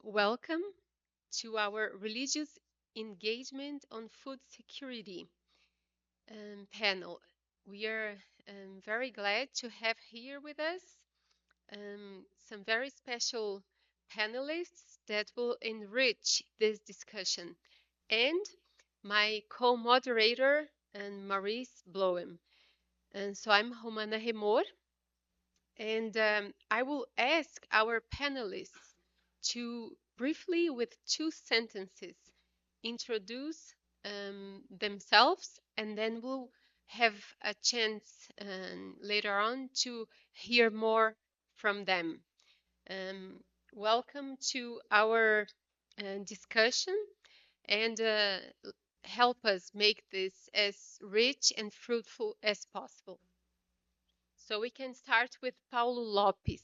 Welcome to our Religious Engagement on Food Security panel. We are very glad to have here with us some very special panelists that will enrich this discussion, and my co-moderator, Maurice Bloem. And so I'm Romana Remor, and I will ask our panelists to briefly, with two sentences, introduce themselves, and then we'll have a chance later on to hear more from them. Welcome to our discussion, and help us make this as rich and fruitful as possible. So we can start with Paulo Lopes.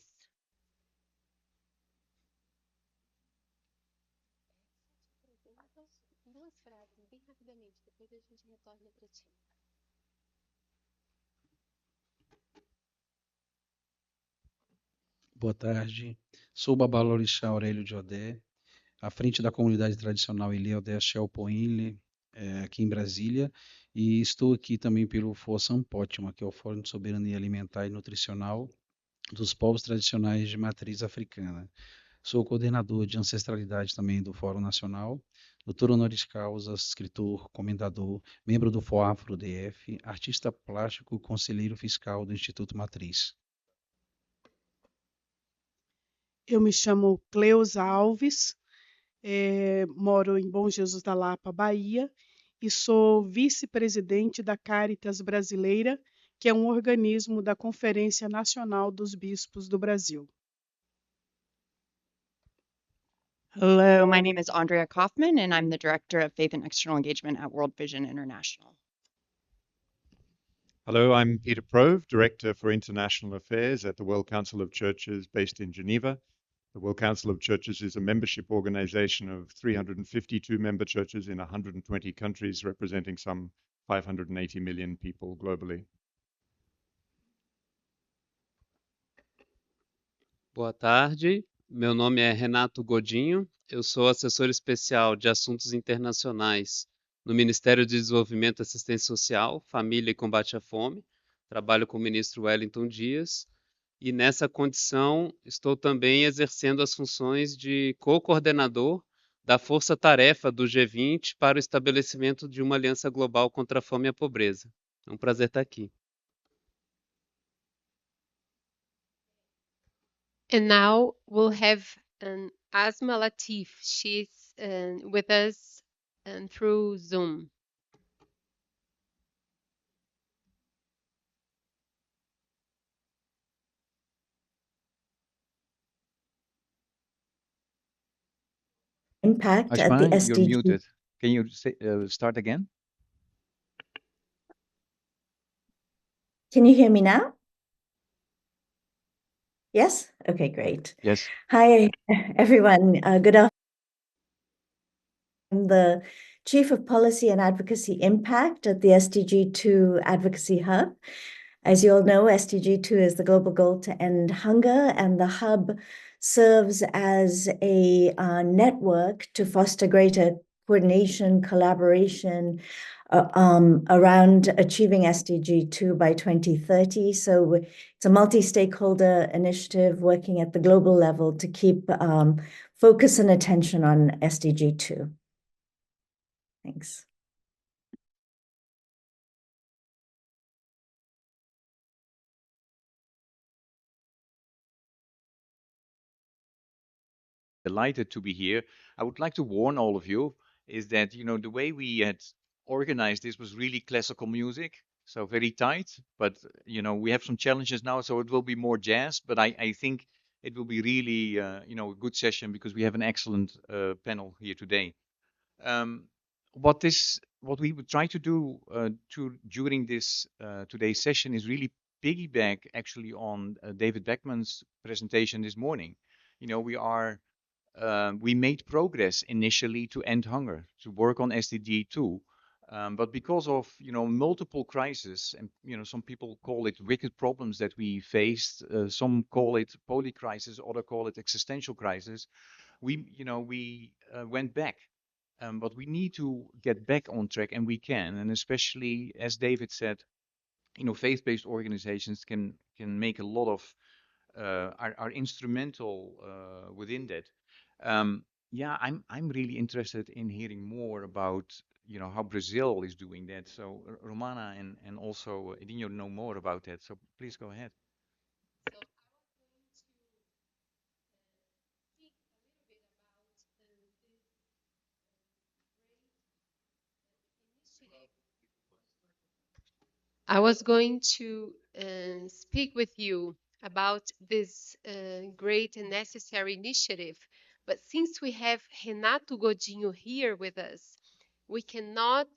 Duas frases, bem rapidamente, depois a gente retorna para ti. Boa tarde, sou Babalorixá Aurélio de Odé, à frente da comunidade tradicional Ilê Odé Xelpoinle, aqui em Brasília, e estou aqui também pelo Fossam Pótima, que é o Fórum de Soberania Alimentar e Nutricional dos Povos Tradicionais de Matriz Africana. Sou coordenador de ancestralidade também do Fórum Nacional, doutor honoris causa, escritor, comendador, membro do FOAFRO-DF, artista plástico, conselheiro fiscal do Instituto Matriz. Eu me chamo Cleusa Alves, moro em Bom Jesus da Lapa, Bahia, e sou vice-presidente da Caritas Brasileira, que é um organismo da Conferência Nacional dos Bispos do Brasil. Hello, my name is Andrea Kaufman, and I'm the Director of Faith and External Engagement at World Vision International. Hello, I'm Peter Prove, Director for International Affairs at the World Council of Churches based in Geneva. The World Council of Churches is a membership organization of 352 member churches in 120 countries, representing some 580 million people globally. Boa tarde, meu nome é Renato Godinho, eu sou assessor especial de assuntos internacionais no Ministério de Desenvolvimento e Assistência Social, Família e Combate à Fome. Trabalho com o ministro Wellington Dias e nessa condição estou também exercendo as funções de co-coordenador da força-tarefa do G20 para o estabelecimento de uma aliança global contra a fome e a pobreza. É um prazer estar aqui. And now we'll have Asma Latif. She's with us through Zoom. Impact at the Ashma, you're SDG. muted. Can you start again? Can you hear me now? Yes? Okay, great. Yes. Hi, everyone. Good afternoon. I'm the Chief of Policy and Advocacy Impact at the SDG2 Advocacy Hub. As you all know, SDG2 is the global goal to end hunger, and the hub serves as a network to foster greater coordination, collaboration around achieving SDG2 by 2030. So it's a multi-stakeholder initiative working at the global level to keep focus and attention on SDG2. Thanks. Delighted to be here. I would like to warn all of you is that, the way we had organized this was really classical music, so very tight, but, we have some challenges now, so it will be more jazz, but I think it will be really, a good session because we have an excellent panel here today. What we would try to do during this today's session is really piggyback actually on David Beckman's presentation this morning. We made progress initially to end hunger, to work on SDG 2. But because of multiple crises, and some people call it wicked problems that we faced, some call it polycrisis, others call it existential crisis. we went back. But we need to get back on track, and we can. And especially, as David said, faith-based organizations can make a lot of are instrumental within that. Yeah, I'm really interested in hearing more about how Brazil is doing that. So Romana and also Edinho know more about that. So please go ahead. So I was going to speak a little bit about this great initiative. I was going to speak with you about this great and necessary initiative, but since we have Renato Godinho here with us, we cannot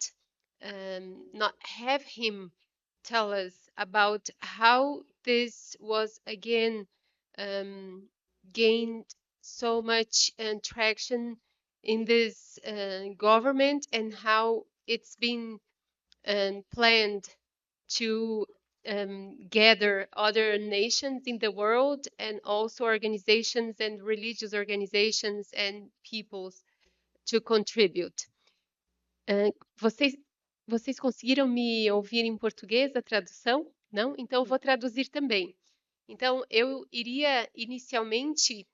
not have him tell us about how this was again gained so much traction in this government and how it's been planned to gather other nations in the world and also organizations and religious organizations and peoples to contribute. Vocês conseguiram me ouvir em português a tradução? Não? Então eu vou traduzir também. Então eu iria inicialmente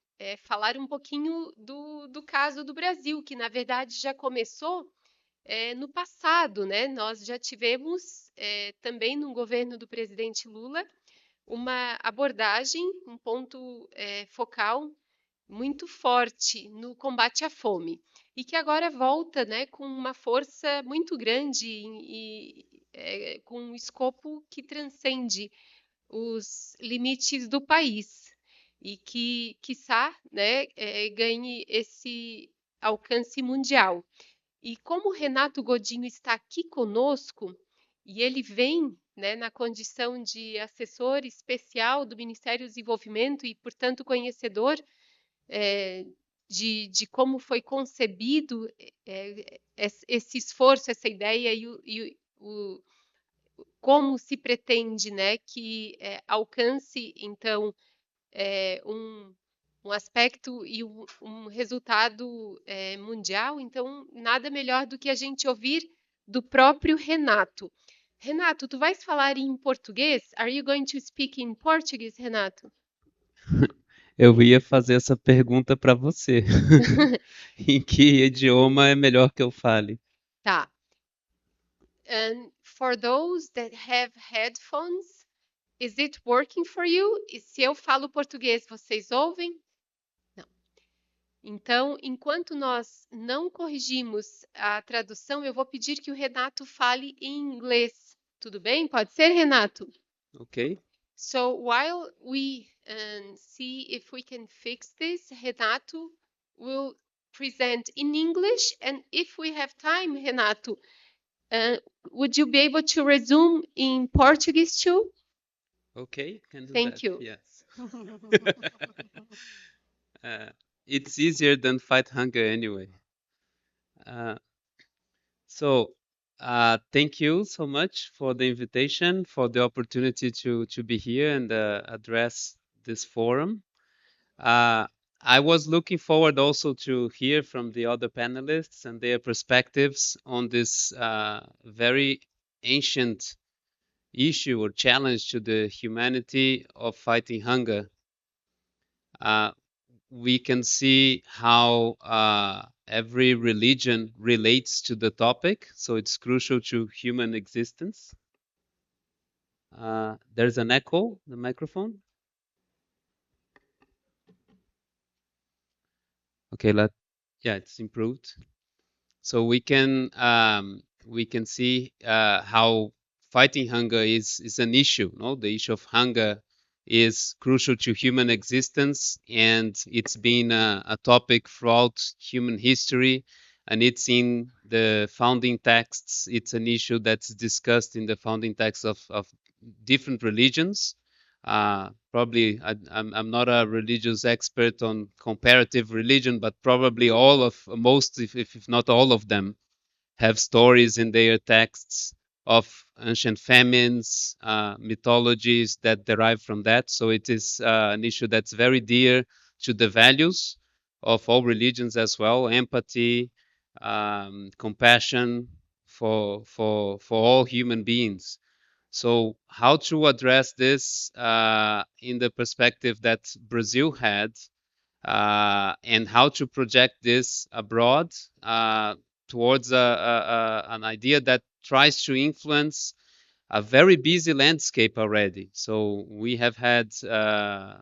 falar um pouquinho do caso do Brasil, que na verdade já começou no passado, né? Nós já tivemos também no governo do presidente Lula uma abordagem, um ponto focal muito forte no combate à fome e que agora volta, né, com uma força muito grande e com um escopo que transcende os limites do país e que, quiçá, né, ganhe esse alcance mundial. E como o Renato Godinho está aqui conosco, e ele vem, né, na condição de assessor especial do Ministério do Desenvolvimento e, portanto, conhecedor de como foi concebido esse esforço, essa ideia e como se pretende, né, que alcance, então, um aspecto e um resultado mundial. Então, nada melhor do que a gente ouvir do próprio Renato. Renato, tu vais falar em português? Are you going to speak in Portuguese, Renato? Eu ia fazer essa pergunta para você. Em que idioma é melhor que eu fale? Tá. And for those that have headphones, is it working for you? E se eu falo português, vocês ouvem? Não. Então, enquanto nós não corrigimos a tradução, eu vou pedir que o Renato fale em inglês. Tudo bem? Pode ser, Renato? Ok. So while we see if we can fix this, Renato will present in English, and if we have time, Renato, would you be able to resume in Portuguese too? Okay, can do Thank that. you. Yes. It's easier than fight hunger anyway. Thank you so much for the invitation, for the opportunity to be here and address this forum. I was looking forward also to hear from the other panelists and their perspectives on this very ancient issue or challenge to the humanity of fighting hunger. We can see how every religion relates to the topic, so it's crucial to human existence. There's an echo, the microphone. Okay, yeah, it's improved. So we can see how fighting hunger is an issue. No, the issue of hunger is crucial to human existence, and it's been a topic throughout human history, and it's in the founding texts. It's an issue that's discussed in the founding texts of different religions. Probably I'm not a religious expert on comparative religion, but probably most, if not all of them, have stories in their texts of ancient famines, mythologies that derive from that. So it is an issue that's very dear to the values of all religions as well, empathy, compassion for all human beings. So how to address this in the perspective that Brazil had, and how to project this abroad towards an idea that tries to influence a very busy landscape already. So we have had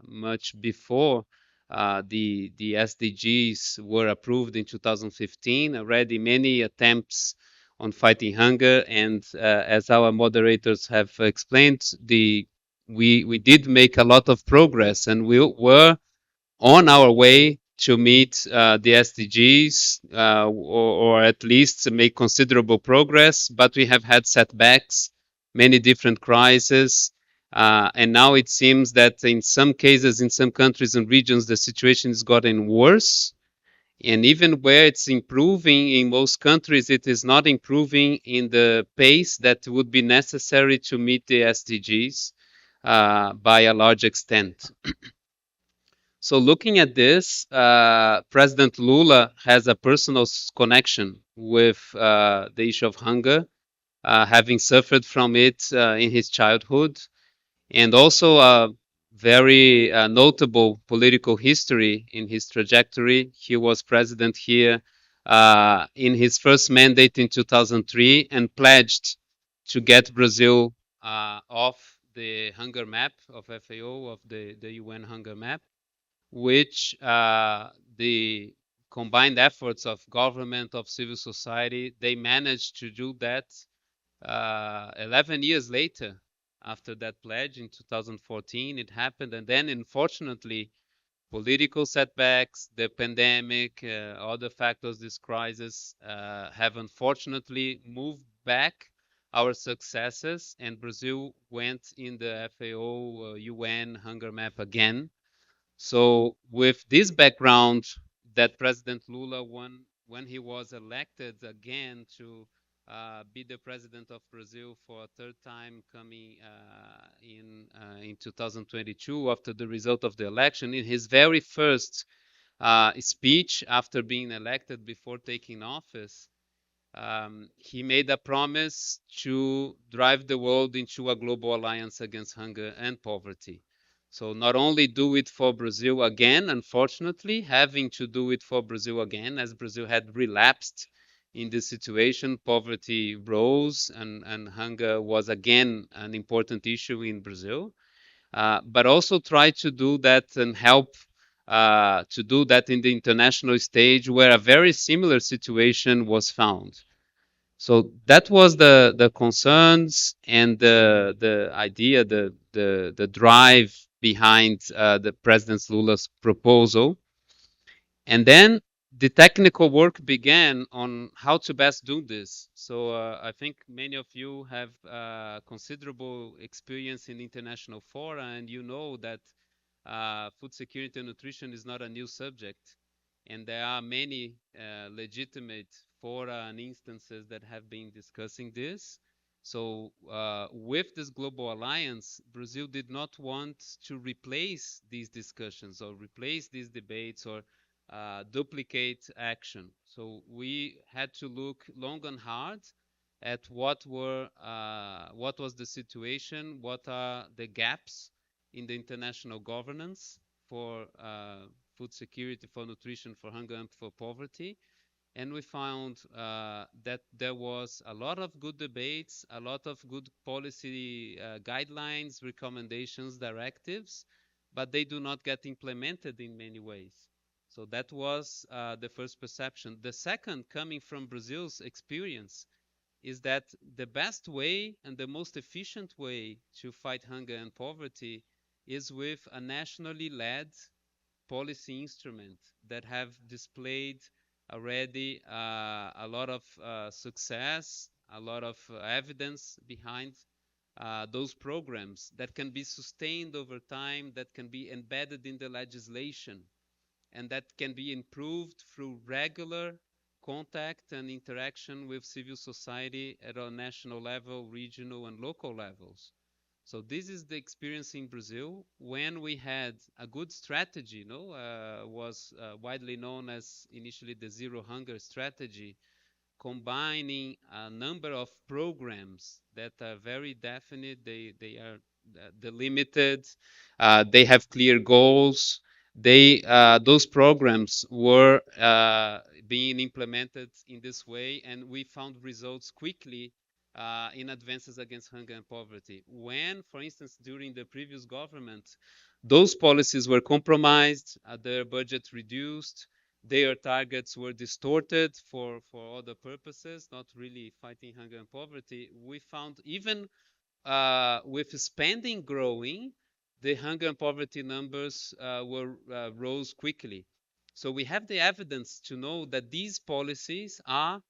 much before the SDGs were approved in 2015, already many attempts on fighting hunger, and as our moderators have explained, we did make a lot of progress, and we were on our way to meet the SDGs, or at least make considerable progress, but we have had setbacks, many different crises, and now it seems that in some cases, in some countries and regions, the situation has gotten worse. And even where it's improving in most countries, it is not improving in the pace that would be necessary to meet the SDGs by a large extent. So looking at this, President Lula has a personal connection with the issue of hunger, having suffered from it in his childhood, and also a very notable political history in his trajectory. He was president here in his first mandate in 2003 and pledged to get Brazil off the hunger map of FAO, of the UN hunger map, which the combined efforts of government, of civil society, they managed to do that 11 years later. After that pledge in 2014, it happened. And then, unfortunately, political setbacks, the pandemic, other factors, this crisis have unfortunately moved back our successes, and Brazil went in the FAO UN hunger map again. So with this background, that President Lula, when he was elected again to be the president of Brazil for a third time, coming in 2022 after the result of the election, in his very first speech after being elected, before taking office, he made a promise to drive the world into a global alliance against hunger and poverty. So not only do it for Brazil again, unfortunately, having to do it for Brazil again, as Brazil had relapsed in this situation, poverty rose, and hunger was again an important issue in Brazil, but also try to do that and help to do that in the international stage, where a very similar situation was found. So that was the concerns and the idea, the drive behind the President Lula's proposal. And then the technical work began on how to best do this. So I think many of you have considerable experience in international fora, and you know that food security and nutrition is not a new subject. And there are many legitimate fora and instances that have been discussing this. So with this global alliance, Brazil did not want to replace these discussions or replace these debates or duplicate action. So we had to look long and hard at what was the situation, what are the gaps in the international governance for food security, for nutrition, for hunger, and for poverty. And we found that there was a lot of good debates, a lot of good policy guidelines, recommendations, directives, but they do not get implemented in many ways. So that was the first perception. The second, coming from Brazil's experience, is that the best way and the most efficient way to fight hunger and poverty is with a nationally led policy instrument that have displayed already a lot of success, a lot of evidence behind those programs that can be sustained over time, that can be embedded in the legislation, and that can be improved through regular contact and interaction with civil society at a national level, regional and local levels. So this is the experience in Brazil when we had a good strategy, was widely known as initially the Zero Hunger strategy, combining a number of programs that are very definite. They are delimited. They have clear goals. Those programs were being implemented in this way, and we found results quickly in advances against hunger and poverty. When, for instance, during the previous government, those policies were compromised, their budget reduced, their targets were distorted for other purposes, not really fighting hunger and poverty, we found even with spending growing, the hunger and poverty numbers rose quickly. So we have the evidence to know that these policies are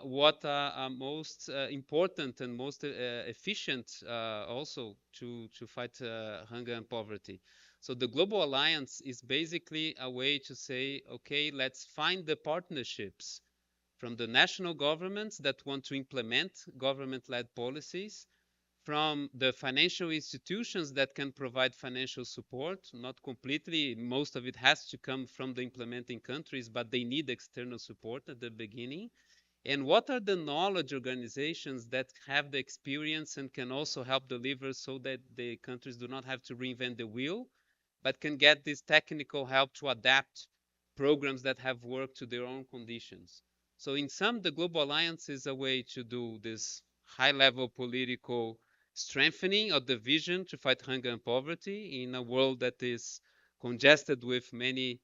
what are most important and most efficient also to fight hunger and poverty. So the Global Alliance is basically a way to say, okay, let's find the partnerships from the national governments that want to implement government-led policies, from the financial institutions that can provide financial support, not completely, most of it has to come from the implementing countries, but they need external support at the beginning. And what are the knowledge organizations that have the experience and can also help deliver so that the countries do not have to reinvent the wheel, but can get this technical help to adapt programs that have worked to their own conditions. So in sum, the Global Alliance is a way to do this high-level political strengthening of the vision to fight hunger and poverty in a world that is congested with many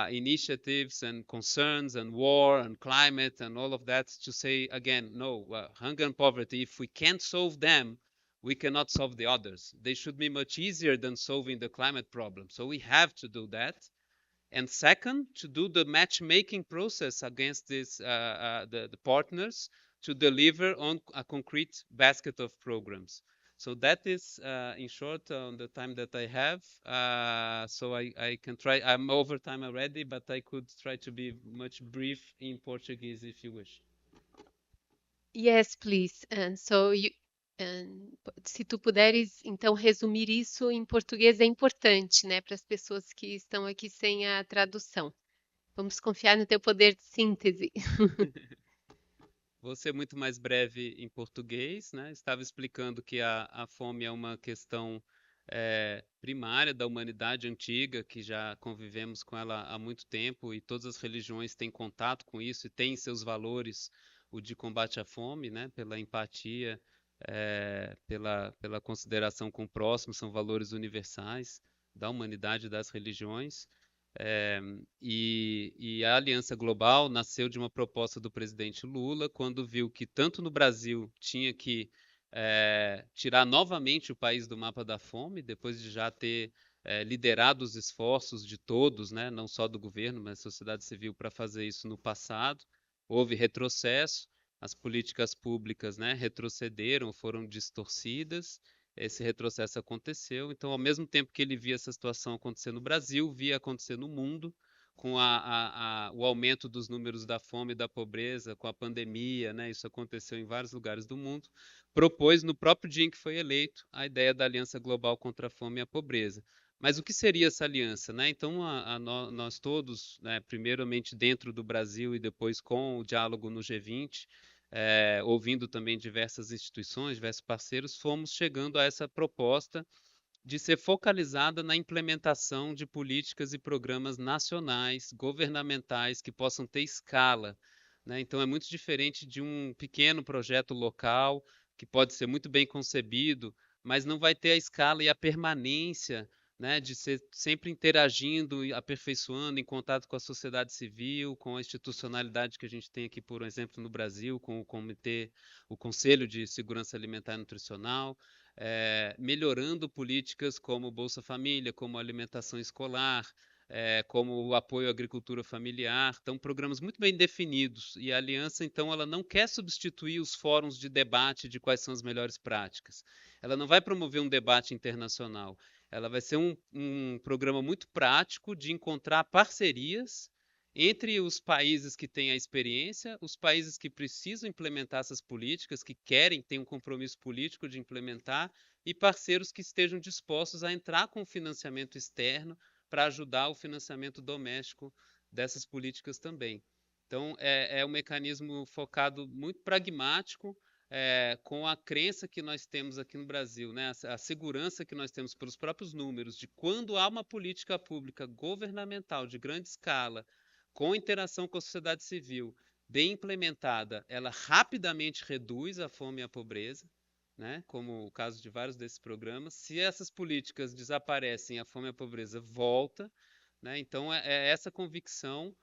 initiatives and concerns and war and climate and all of that, to say again, no, hunger and poverty, if we can't solve them, we cannot solve the others. They should be much easier than solving the climate problem. So we have to do that. And second, to do the matchmaking process against the partners to deliver on a concrete basket of programs. So that is, in short, on the time that I have. So I can try, I'm over time already, but I could try to be much brief in Portuguese if you wish. Yes, please. Se tu puderes, então, resumir isso em português é importante, né, para as pessoas que estão aqui sem a tradução. Vamos confiar no teu poder de síntese. Vou ser muito mais breve em português, né? Estava explicando que a fome é uma questão primária da humanidade antiga, que já convivemos com ela há muito tempo e todas as religiões têm contato com isso e têm seus valores, o de combate à fome, né? Pela empatia, pela consideração com o próximo, são valores universais da humanidade e das religiões. E a Aliança Global nasceu de uma proposta do presidente Lula, quando viu que tanto no Brasil tinha que tirar novamente o país do mapa da fome, depois de já ter liderado os esforços de todos, né, não só do governo, mas da sociedade civil, para fazer isso no passado. Houve retrocesso, as políticas públicas, né, retrocederam, foram distorcidas. Esse retrocesso aconteceu. Então, ao mesmo tempo que ele via essa situação acontecer no Brasil, via acontecer no mundo, com o aumento dos números da fome e da pobreza, com a pandemia, né? Isso aconteceu em vários lugares do mundo. Propôs, no próprio dia em que foi eleito, a ideia da Aliança Global contra a Fome e a Pobreza. Mas o que seria essa aliança, né? Então, nós todos, né, primeiramente dentro do Brasil e depois com o diálogo no G20, ouvindo também diversas instituições, diversos parceiros, fomos chegando a essa proposta de ser focalizada na implementação de políticas e programas nacionais, governamentais, que possam ter escala, né? Então é muito diferente de um pequeno projeto local, que pode ser muito bem concebido, mas não vai ter a escala e a permanência, né, de ser sempre interagindo e aperfeiçoando, em contato com a sociedade civil, com a institucionalidade que a gente tem aqui, por exemplo, no Brasil, com o Conselho de Segurança Alimentar e Nutricional, melhorando políticas como Bolsa Família, como alimentação escolar, como o apoio à agricultura familiar. Então, programas muito bem definidos. E a Aliança, então, ela não quer substituir os fóruns de debate de quais são as melhores práticas. Ela não vai promover um debate internacional. Ela vai ser um programa muito prático de encontrar parcerias entre os países que têm a experiência, os países que precisam implementar essas políticas, que querem, têm um compromisso político de implementar, e parceiros que estejam dispostos a entrar com financiamento externo para ajudar o financiamento doméstico dessas políticas também. Então, é um mecanismo focado muito pragmático, com a crença que nós temos aqui no Brasil, né? A segurança que nós temos pelos próprios números de quando há uma política pública governamental de grande escala, com interação com a sociedade civil, bem implementada, ela rapidamente reduz a fome e a pobreza, né? Como o caso de vários desses programas. Se essas políticas desaparecem, a fome e a pobreza volta, né? Então, é essa convicção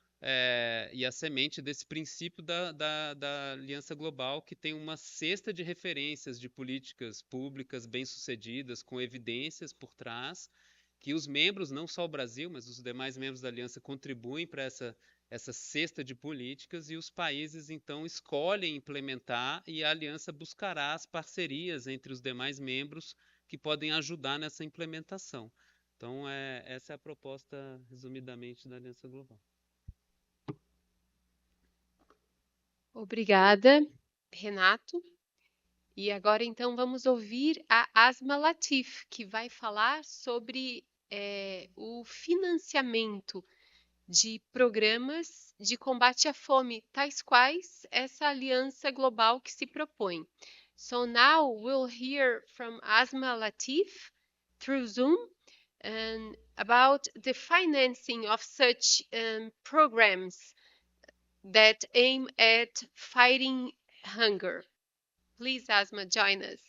e a semente desse princípio da Aliança Global, que tem uma cesta de referências de políticas públicas bem-sucedidas, com evidências por trás, que os membros, não só o Brasil, mas os demais membros da Aliança, contribuem para essa cesta de políticas, e os países, então, escolhem implementar, e a Aliança buscará as parcerias entre os demais membros que podem ajudar nessa implementação. Então, essa é a proposta, resumidamente, da Aliança Global. Obrigada, Renato. E agora, então, vamos ouvir a Asma Latif, que vai falar sobre o financiamento de programas de combate à fome, tais quais essa aliança global que se propõe. So now we'll hear from Asma Latif through Zoom and about the financing of such programs that aim at fighting hunger. Please, Asma, join us.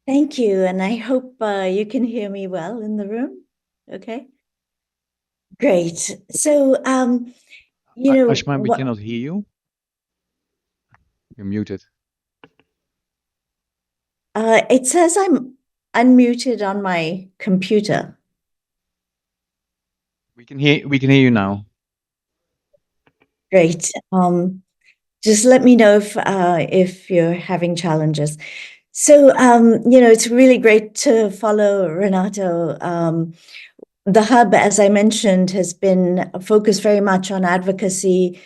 Thank you, and I hope you can hear me well in the room. Okay, great. So, you know, Ashma, we cannot hear you. You're muted. It says I'm unmuted on my computer. We can hear you now. Great. Just let me know if you're having challenges. So, you know, it's really great to follow Renato. The Hub, as I mentioned, has been focused very much on advocacy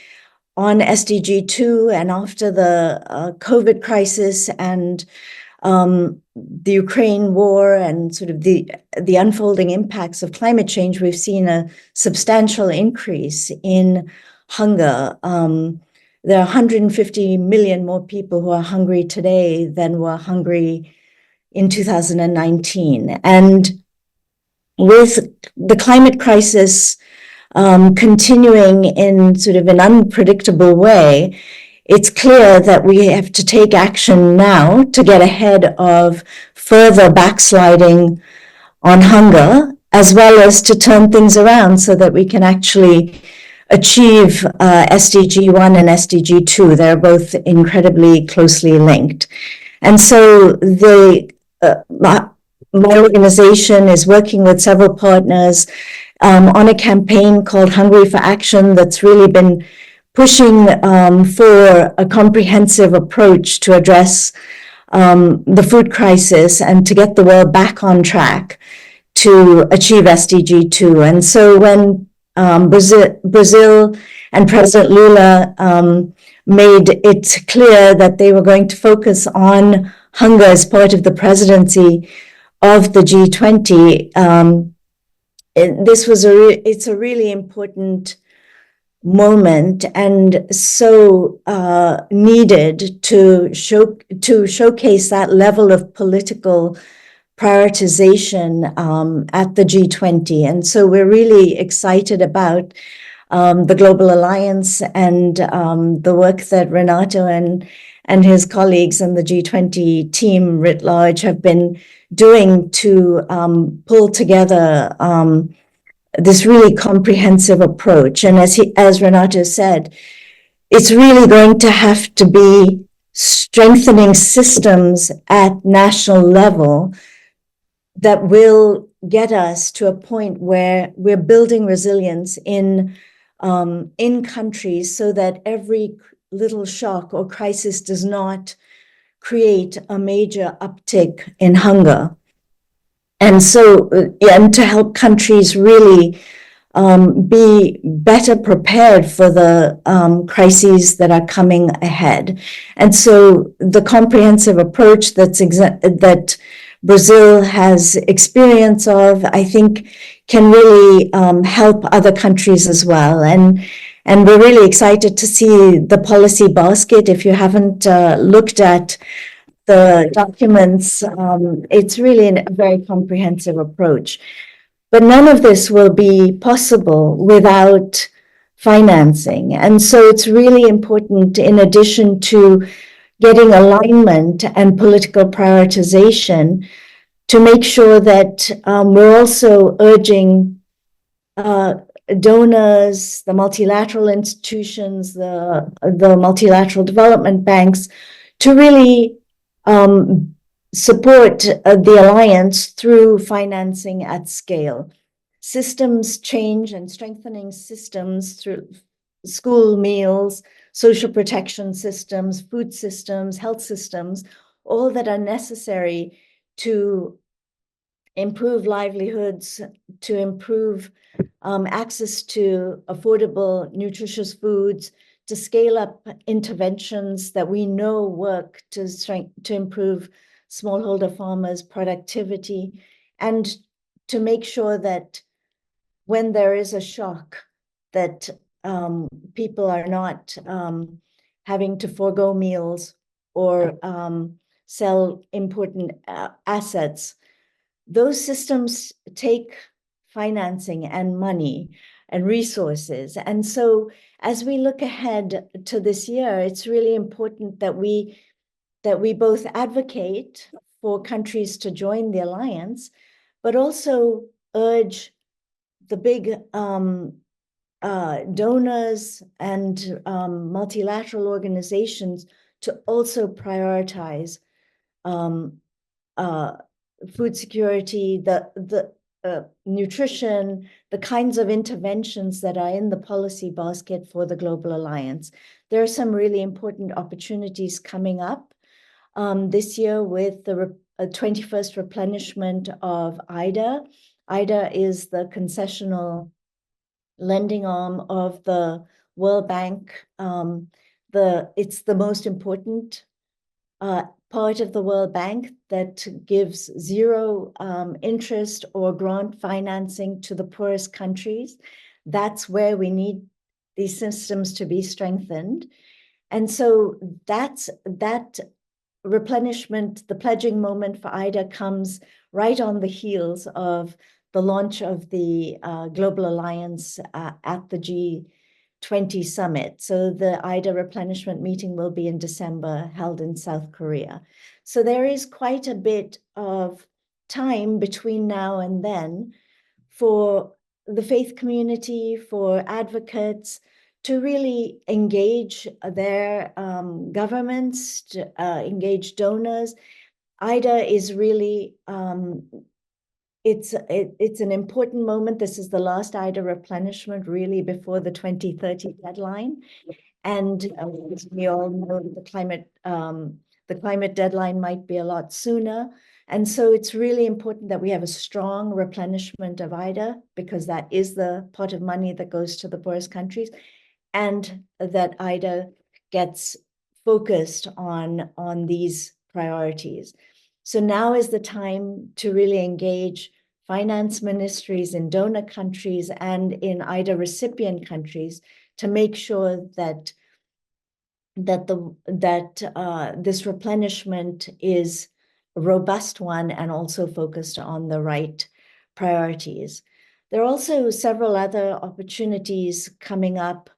on SDG 2, and after the COVID crisis and the Ukraine war and sort of the unfolding impacts of climate change, we've seen a substantial increase in hunger. There are 150 million more people who are hungry today than were hungry in 2019. And with the climate crisis continuing in sort of an unpredictable way, it's clear that we have to take action now to get ahead of further backsliding on hunger, as well as to turn things around so that we can actually achieve SDG 1 and SDG 2. They're both incredibly closely linked. And so my organization is working with several partners on a campaign called Hungry for Action that's really been pushing for a comprehensive approach to address the food crisis and to get the world back on track to achieve SDG 2. And so when Brazil and President Lula made it clear that they were going to focus on hunger as part of the presidency of the G20. It's a really important moment, and so needed to showcase that level of political prioritization at the G20. And so we're really excited about the Global Alliance and the work that Renato and his colleagues and the G20 team writ large have been doing to pull together this really comprehensive approach. And as Renato said, it's really going to have to be strengthening systems at national level that will get us to a point where we're building resilience in countries so that every little shock or crisis does not create a major uptick in hunger. And so, and to help countries really be better prepared for the crises that are coming ahead. And so the comprehensive approach that Brazil has experience of, I think, can really help other countries as well. And we're really excited to see the policy basket. If you haven't looked at the documents, it's really a very comprehensive approach. But none of this will be possible without financing. And so it's really important, in addition to getting alignment and political prioritization, to make sure that we're also urging donors, the multilateral institutions, the multilateral development banks, to really support the alliance through financing at scale. Systems change and strengthening systems through school meals, social protection systems, food systems, health systems, all that are necessary to improve livelihoods, to improve access to affordable, nutritious foods, to scale up interventions that we know work to improve smallholder farmers' productivity, and to make sure that when there is a shock, that people are not having to forego meals or sell important assets. Those systems take financing and money and resources. And so as we look ahead to this year, it's really important that we both advocate for countries to join the alliance, but also urge the big donors and multilateral organizations to also prioritize food security, the nutrition, the kinds of interventions that are in the policy basket for the Global Alliance. There are some really important opportunities coming up this year with the 21st replenishment of IDA. IDA is the concessional lending arm of the World Bank. It's the most important part of the World Bank that gives zero interest or grant financing to the poorest countries. That's where we need these systems to be strengthened. And so that replenishment, the pledging moment for IDA, comes right on the heels of the launch of the Global Alliance at the G20 summit. So the IDA replenishment meeting will be in December, held in South Korea. So there is quite a bit of time between now and then for the faith community, for advocates, to really engage their governments, to engage donors. IDA is really, it's an important moment. This is the last IDA replenishment really before the 2030 deadline. And we all know the climate deadline might be a lot sooner. And so it's really important that we have a strong replenishment of IDA, because that is the pot of money that goes to the poorest countries, and that IDA gets focused on these priorities. So now is the time to really engage finance ministries in donor countries and in IDA recipient countries to make sure that this replenishment is a robust one and also focused on the right priorities. There are also several other opportunities coming up.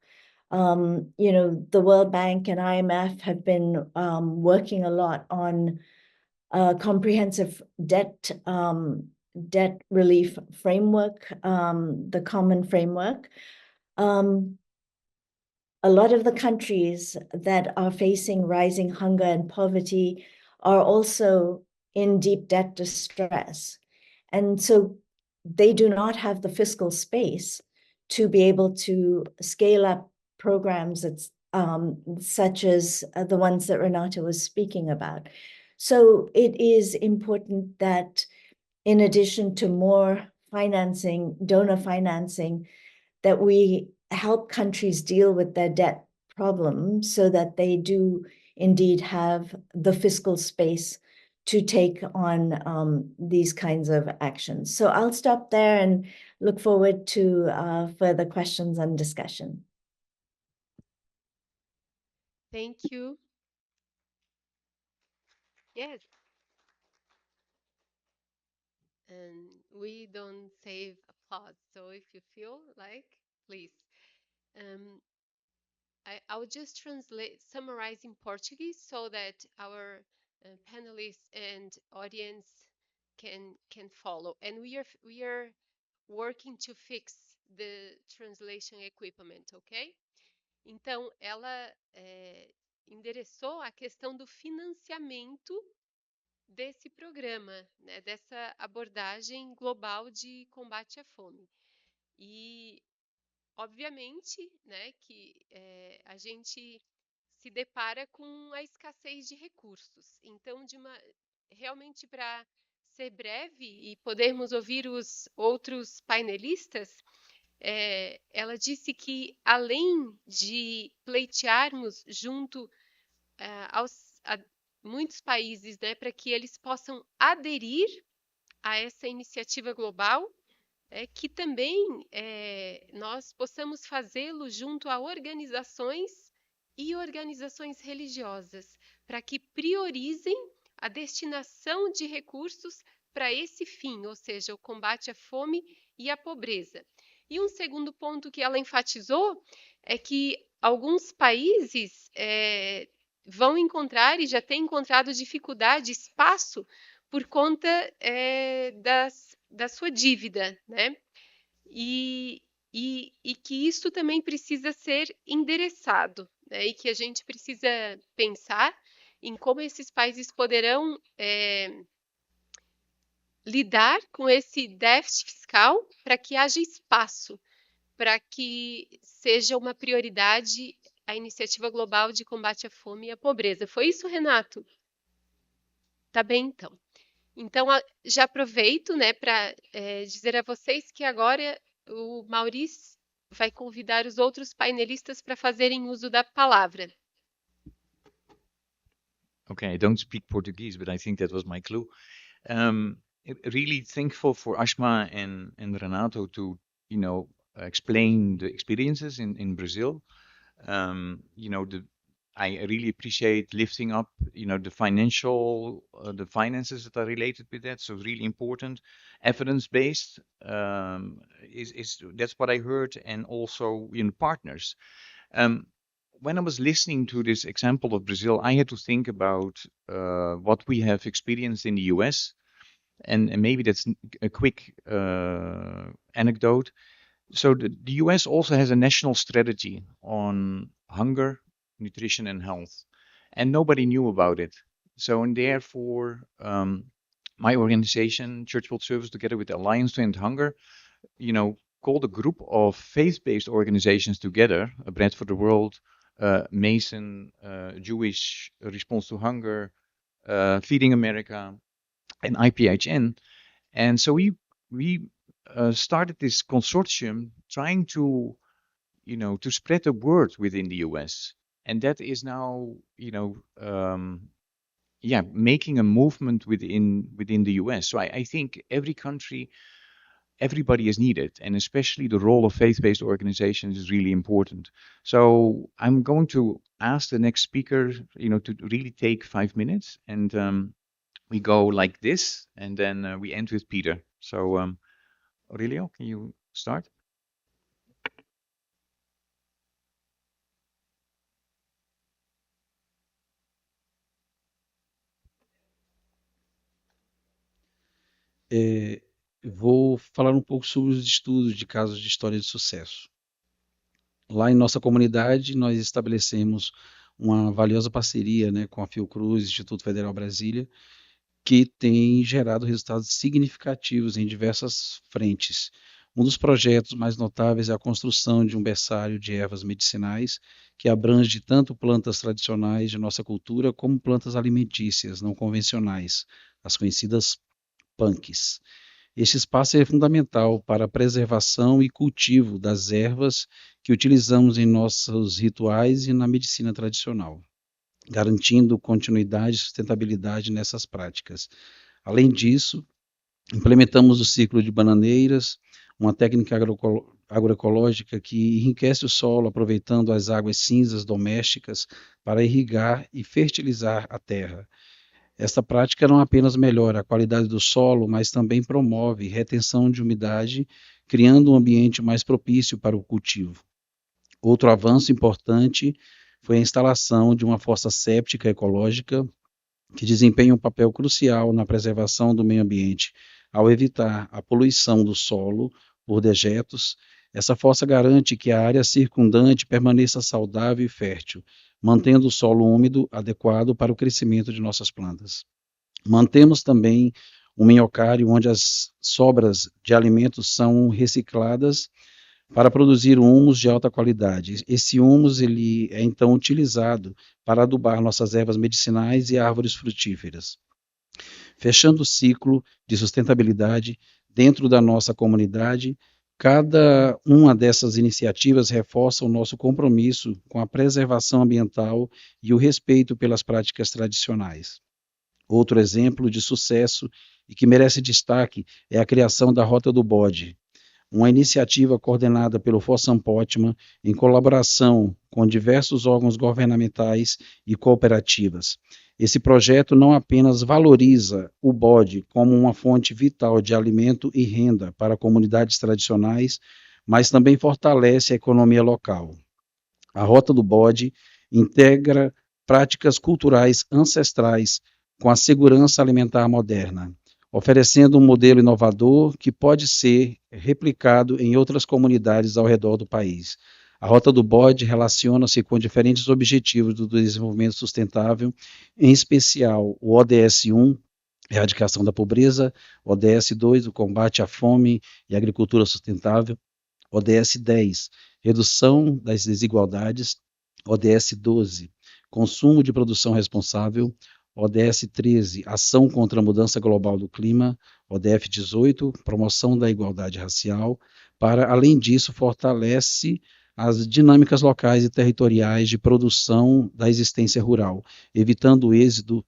The World Bank and IMF have been working a lot on comprehensive debt relief framework, the common framework. A lot of the countries that are facing rising hunger and poverty are also in deep debt distress. And so they do not have the fiscal space to be able to scale up programs such as the ones that Renata was speaking about. So it is important that, in addition to more financing, donor financing, that we help countries deal with their debt problem so that they do indeed have the fiscal space to take on these kinds of actions. So I'll stop there and look forward to further questions and discussion. Thank you. Yes. And we don't save applause, so if you feel like, please. Um, I'll just summarize in Portuguese so that our panelists and audience can follow. And we are working to fix the translation equipment, ok? Então, ela endereçou a questão do financiamento desse programa, né, dessa abordagem global de combate à fome. E, obviamente, né, que a gente se depara com a escassez de recursos. Então, realmente, para ser breve e podermos ouvir os outros painelistas, ela disse que, além de pleitearmos junto a muitos países, né, para que eles possam aderir a essa iniciativa global, que também nós possamos fazê-lo junto a organizações e organizações religiosas, para que priorizem a destinação de recursos para esse fim, ou seja, o combate à fome e à pobreza. E um segundo ponto que ela enfatizou é que alguns países vão encontrar e já têm encontrado dificuldade, espaço, por conta da sua dívida, né? E que isso também precisa ser endereçado, né? E que a gente precisa pensar em como esses países poderão lidar com esse déficit fiscal para que haja espaço, para que seja uma prioridade a iniciativa global de combate à fome e à pobreza. Foi isso, Renato? Tá bem, então. Então, já aproveito, né, para dizer a vocês que agora o Maurício vai convidar os outros painelistas para fazerem uso da palavra. Okay, I don't speak Portuguese, but I think that was my clue. Really thankful for Ashma and Renato to, explain the experiences in Brazil. I really appreciate lifting up, the the finances that are related with that. So really important, evidence-based that's what I heard, and also partners. When I was listening to this example of Brazil, I had to think about what we have experienced in the US, and maybe that's a quick anecdote. So the US also has a national strategy on hunger, nutrition, and health, and nobody knew about it. So, and therefore, my organization, Church World Service, together with the Alliance to End Hunger, called a group of faith-based organizations together, Bread for the World, Mason, Jewish Response to Hunger, Feeding America, and IPHN. And so we started this consortium trying to spread the word within the US. And that is now, making a movement within the US. So I think every country, everybody is needed, and especially the role of faith-based organizations is really important. So I'm going to ask the next speaker, to really take 5 minutes, and we go like this, and then we end with Peter. So Aurelio, can you start? Vou falar um pouco sobre os estudos de casos de história de sucesso. Lá em nossa comunidade, nós estabelecemos uma valiosa parceria, né, com a Fiocruz, Instituto Federal Brasília, que tem gerado resultados significativos em diversas frentes. Um dos projetos mais notáveis é a construção de um berçário de ervas medicinais, que abrange tanto plantas tradicionais de nossa cultura, como plantas alimentícias não convencionais, as conhecidas punks. Este espaço é fundamental para a preservação e cultivo das ervas que utilizamos em nossos rituais e na medicina tradicional, garantindo continuidade e sustentabilidade nessas práticas. Além disso, implementamos o ciclo de bananeiras, uma técnica agroecológica que enriquece o solo aproveitando as águas cinzas domésticas para irrigar e fertilizar a terra. Esta prática não apenas melhora a qualidade do solo, mas também promove retenção de umidade, criando um ambiente mais propício para o cultivo. Outro avanço importante foi a instalação de uma fossa séptica ecológica que desempenha um papel crucial na preservação do meio ambiente. Ao evitar a poluição do solo por dejetos, essa fossa garante que a área circundante permaneça saudável e fértil, mantendo o solo úmido adequado para o crescimento de nossas plantas. Mantemos também um minhocário onde as sobras de alimentos são recicladas para produzir humus de alta qualidade. Esse humus ele é então utilizado para adubar nossas ervas medicinais e árvores frutíferas. Fechando o ciclo de sustentabilidade dentro da nossa comunidade, cada uma dessas iniciativas reforça o nosso compromisso com a preservação ambiental e o respeito pelas práticas tradicionais. Outro exemplo de sucesso e que merece destaque é a criação da Rota do Bode, uma iniciativa coordenada pelo Fossam Potman em colaboração com diversos órgãos governamentais e cooperativas. Esse projeto não apenas valoriza o bode como uma fonte vital de alimento e renda para comunidades tradicionais, mas também fortalece a economia local. A Rota do Bode integra práticas culturais ancestrais com a segurança alimentar moderna, oferecendo um modelo inovador que pode ser replicado em outras comunidades ao redor do país. A Rota do Bode relaciona-se com diferentes objetivos do desenvolvimento sustentável, em especial o ODS 1, erradicação da pobreza, ODS 2, o combate à fome e agricultura sustentável, ODS 10, redução das desigualdades, ODS 12, consumo de produção responsável, ODS 13, ação contra a mudança global do clima, ODF 18, promoção da igualdade racial, além disso, fortalece as dinâmicas locais e territoriais de produção da existência rural, evitando o êxodo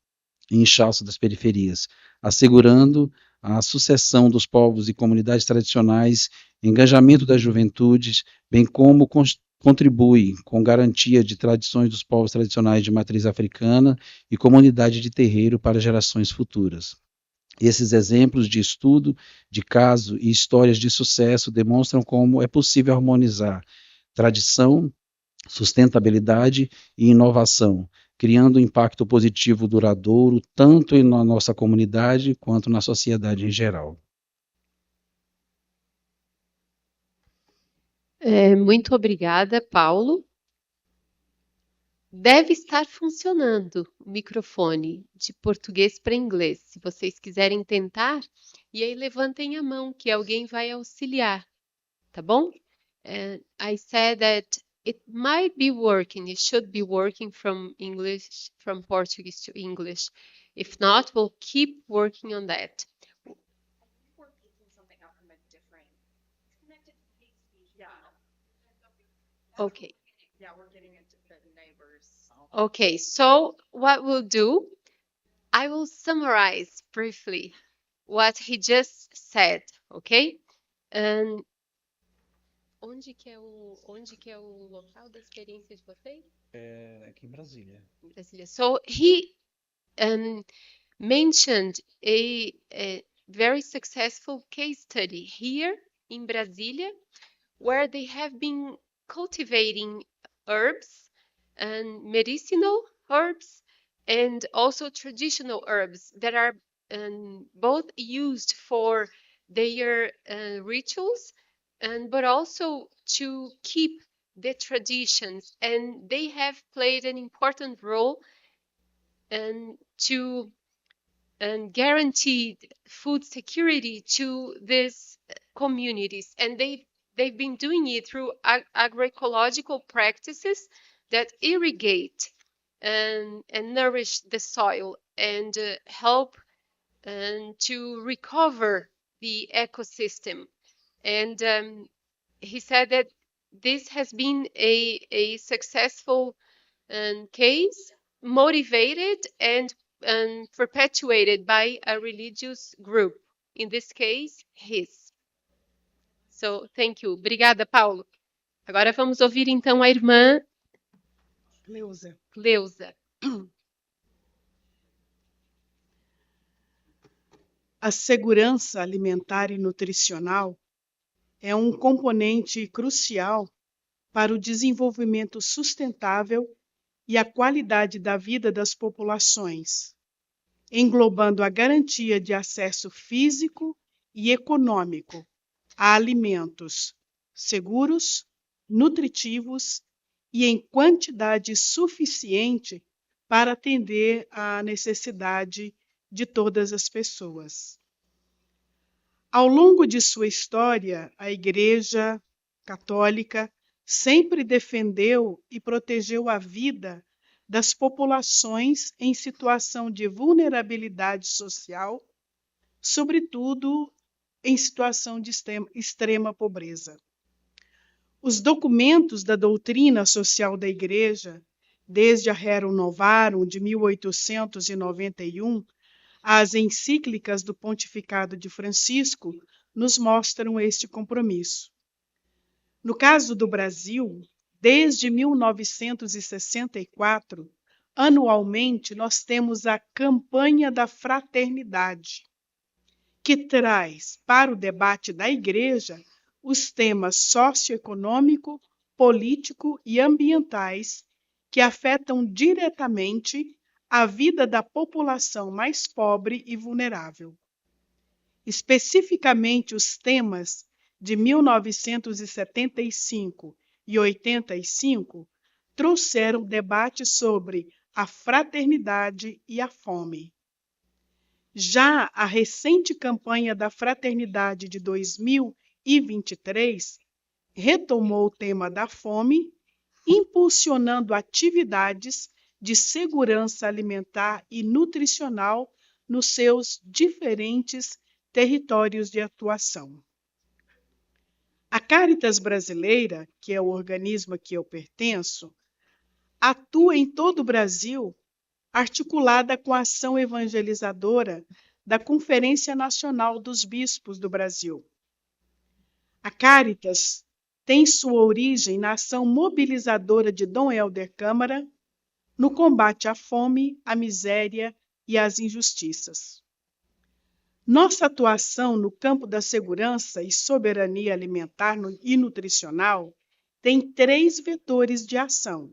e inchaço das periferias, assegurando a sucessão dos povos e comunidades tradicionais, engajamento das juventudes, bem como contribui com garantia de tradições dos povos tradicionais de matriz africana e comunidade de terreiro para gerações futuras. Esses exemplos de estudo, de caso e histórias de sucesso demonstram como é possível harmonizar tradição, sustentabilidade e inovação, criando um impacto positivo duradouro tanto na nossa comunidade quanto na sociedade em geral. Muito obrigada, Paulo. Deve estar funcionando o microfone de português para inglês. Se vocês quiserem tentar, e aí levantem a mão que alguém vai auxiliar, tá bom? I said that it might be working. It should be working from English, from Portuguese to English. If not, we'll keep working on that. Okay. Yeah, we're getting it to the neighbors. Okay, so what we'll do, I will summarize briefly what he just said, okay? Onde que é o local da experiência de vocês? Aqui em Brasília. In Brasília. So he mentioned a very successful case study here in Brasília, where they have been cultivating herbs and medicinal herbs and also traditional herbs that are both used for their rituals but also to keep the traditions, and they have played an important role to guarantee food security to these communities, and they've been doing it through agroecological practices that irrigate and nourish the soil and help to recover the ecosystem. And he said that this has been a successful case, motivated and perpetuated by a religious group, in this case, his. So, thank you. Obrigada, Paulo. Agora vamos ouvir então a irmã Cleusa. Cleusa. A segurança alimentar e nutricional é um componente crucial para o desenvolvimento sustentável e a qualidade da vida das populações, englobando a garantia de acesso físico e econômico a alimentos seguros, nutritivos e em quantidade suficiente para atender à necessidade de todas as pessoas. Ao longo de sua história, a Igreja Católica sempre defendeu e protegeu a vida das populações em situação de vulnerabilidade social, sobretudo em situação de extrema pobreza. Os documentos da doutrina social da Igreja, desde a Rerum Novarum de 1891, às encíclicas do Pontificado de Francisco, nos mostram este compromisso. No caso do Brasil, desde 1964, anualmente nós temos a Campanha da Fraternidade, que traz para o debate da Igreja os temas socioeconômico, político e ambientais que afetam diretamente a vida da população mais pobre e vulnerável. Especificamente os temas de 1975 e 85 trouxeram debate sobre a fraternidade e a fome. Já a recente campanha da Fraternidade de 2023 retomou o tema da fome, impulsionando atividades de segurança alimentar e nutricional nos seus diferentes territórios de atuação. A Caritas Brasileira, que é o organismo a que eu pertenço, atua em todo o Brasil, articulada com a ação evangelizadora da Conferência Nacional dos Bispos do Brasil. A Caritas tem sua origem na ação mobilizadora de Dom Helder Câmara no combate à fome, à miséria e às injustiças. Nossa atuação no campo da segurança e soberania alimentar e nutricional tem 3 vetores de ação.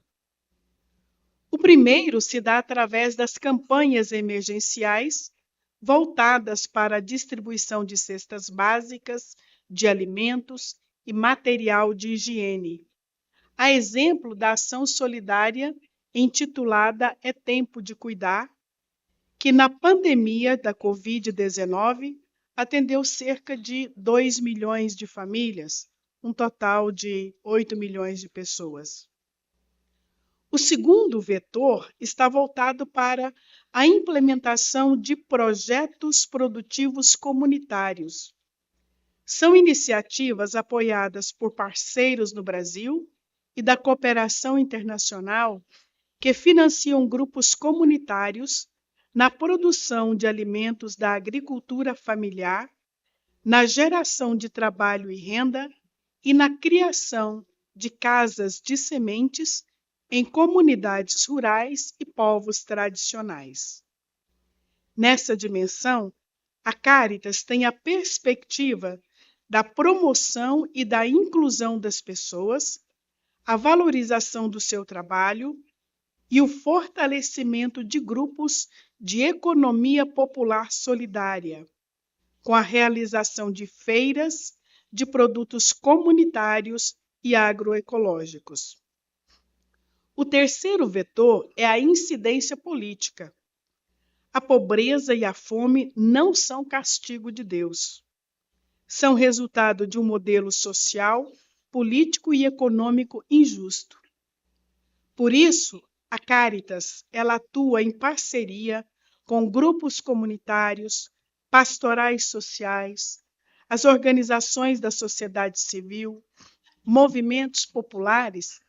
O primeiro se dá através das campanhas emergenciais voltadas para a distribuição de cestas básicas, de alimentos e material de higiene, a exemplo da ação solidária intitulada É Tempo de Cuidar, que na pandemia da Covid-19 atendeu cerca de 2 milhões de famílias, um total de 8 milhões de pessoas. O segundo vetor está voltado para a implementação de projetos produtivos comunitários. São iniciativas apoiadas por parceiros no Brasil e da cooperação internacional que financiam grupos comunitários na produção de alimentos da agricultura familiar, na geração de trabalho e renda e na criação de casas de sementes em comunidades rurais e povos tradicionais. Nessa dimensão, a Caritas tem a perspectiva da promoção e da inclusão das pessoas, a valorização do seu trabalho e o fortalecimento de grupos de economia popular solidária, com a realização de feiras de produtos comunitários e agroecológicos. O terceiro vetor é a incidência política. A pobreza e a fome não são castigo de Deus. São resultado de um modelo social, político e econômico injusto. Por isso, a Caritas, ela atua em parceria com grupos comunitários, pastorais sociais, as organizações da sociedade civil, movimentos populares,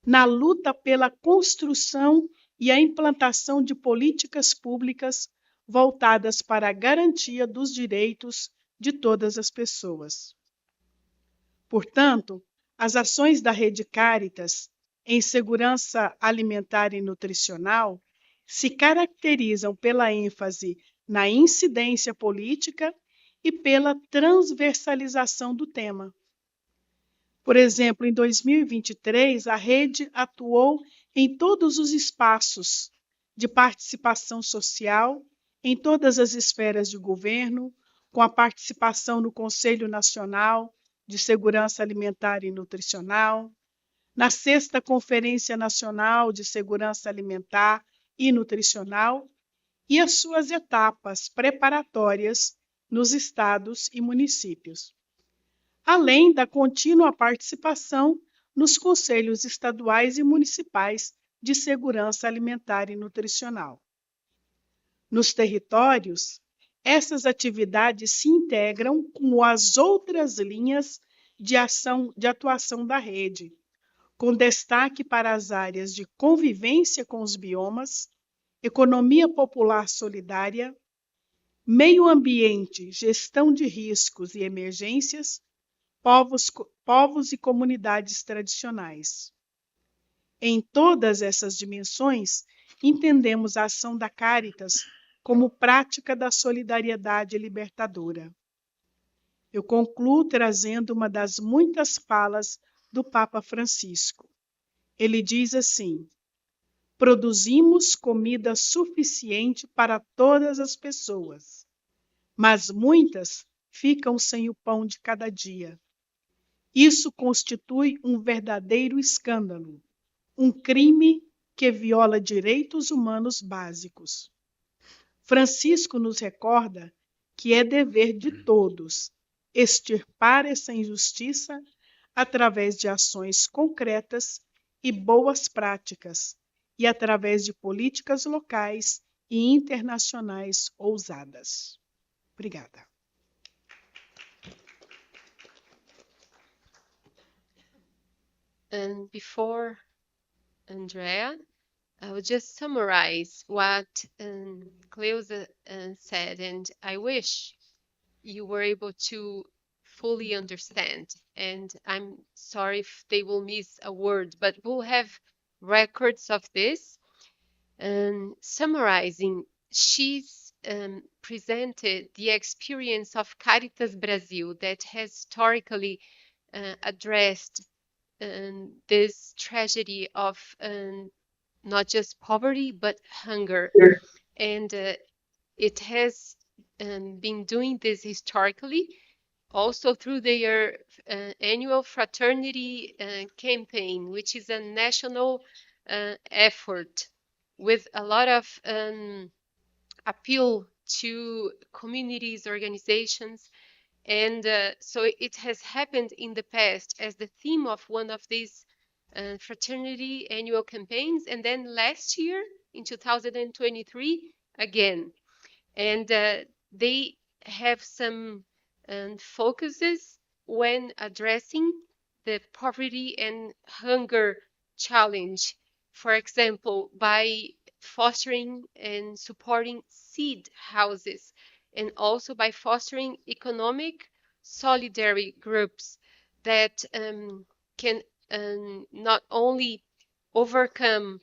na luta pela construção e a implantação de políticas públicas voltadas para a garantia dos direitos de todas as pessoas. Portanto, as ações da Rede Cáritas em segurança alimentar e nutricional se caracterizam pela ênfase na incidência política e pela transversalização do tema. Por exemplo, em 2023, a rede atuou em todos os espaços de participação social, em todas as esferas de governo, com a participação no Conselho Nacional de Segurança Alimentar e Nutricional, na 6ª Conferência Nacional de Segurança Alimentar e Nutricional e as suas etapas preparatórias nos estados e municípios, além da contínua participação nos conselhos estaduais e municipais de segurança alimentar e nutricional. Nos territórios, essas atividades se integram com as outras linhas de atuação da rede, com destaque para as áreas de convivência com os biomas, economia popular solidária, meio ambiente, gestão de riscos e emergências, povos e comunidades tradicionais. Em todas essas dimensões, entendemos a ação da Cáritas como prática da solidariedade libertadora. Eu concluo trazendo uma das muitas falas do Papa Francisco. Ele diz assim: produzimos comida suficiente para todas as pessoas, mas muitas ficam sem o pão de cada dia. Isso constitui um verdadeiro escândalo, um crime que viola direitos humanos básicos. Francisco nos recorda que é dever de todos extirpar essa injustiça através de ações concretas e boas práticas e através de políticas locais e internacionais ousadas. Obrigada. And before Andrea, I will just summarize what Cleusa said, and I wish you were able to fully understand. And I'm sorry if they will miss a word, but we'll have records of this. Summarizing, she's presented the experience of Caritas Brasil that has historically addressed this tragedy of not just poverty but hunger, and it has been doing this historically also through their annual fraternity campaign, which is a national effort with a lot of appeal to communities, organizations. And so it has happened in the past as the theme of one of these fraternity annual campaigns, and then last year in 2023 again. And they have some focuses when addressing the poverty and hunger challenge. For example, by fostering and supporting seed houses, and also by fostering economic solidarity groups that can not only overcome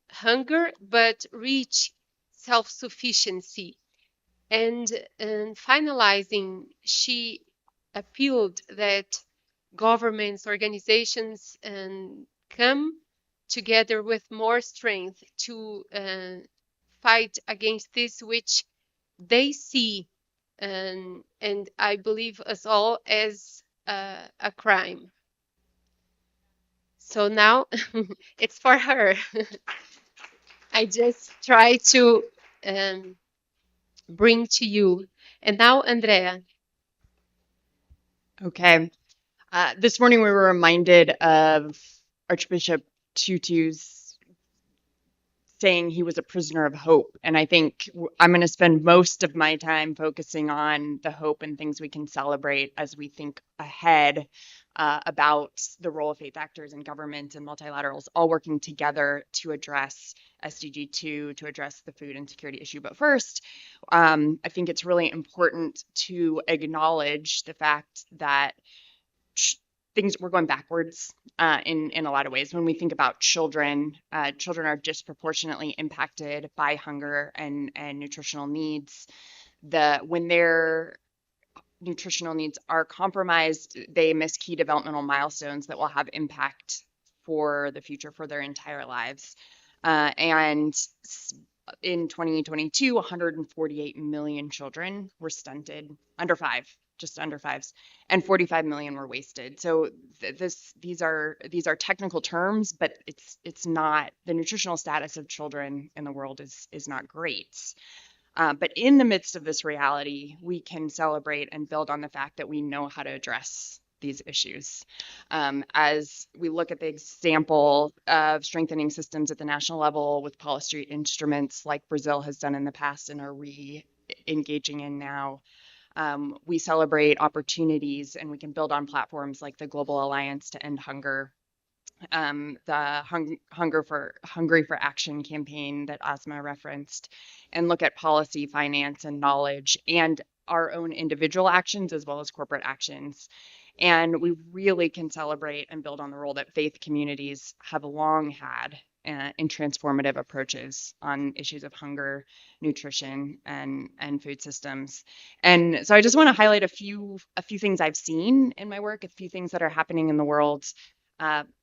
hunger but reach self-sufficiency. And finalizing, she appealed that governments, organizations come together with more strength to fight against this, which they see, and I believe us all, as a crime. So now it's for her. I just try to bring to you. And now, Andrea. Okay. This morning we were reminded of Archbishop Tutu's saying he was a prisoner of hope. And I think I'm going to spend most of my time focusing on the hope and things we can celebrate as we think ahead about the role of faith actors and government and multilaterals all working together to address SDG 2, to address the food insecurity issue. But first, I think it's really important to acknowledge the fact that we're going backwards in a lot of ways. When we think about children, children are disproportionately impacted by hunger and nutritional needs. When their nutritional needs are compromised, they miss key developmental milestones that will have impact for the future, for their entire lives. And in 2022, 148 million children were stunted, just under fives, and 45 million were wasted. So these are technical terms, but it's not, the nutritional status of children in the world is not great. But in the midst of this reality, we can celebrate and build on the fact that we know how to address these issues. As we look at the example of strengthening systems at the national level with policy instruments like Brazil has done in the past and are re-engaging in now, we celebrate opportunities, and we can build on platforms like the Global Alliance to End Hunger, the Hungry for Action campaign that Asma referenced, and look at policy, finance, and knowledge, and our own individual actions as well as corporate actions. And we really can celebrate and build on the role that faith communities have long had in transformative approaches on issues of hunger, nutrition, and food systems. And so I just want to highlight a few things I've seen in my work, a few things that are happening in the world.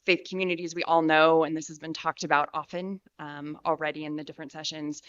Faith communities, we all know, and this has been talked about often already in the different sessions,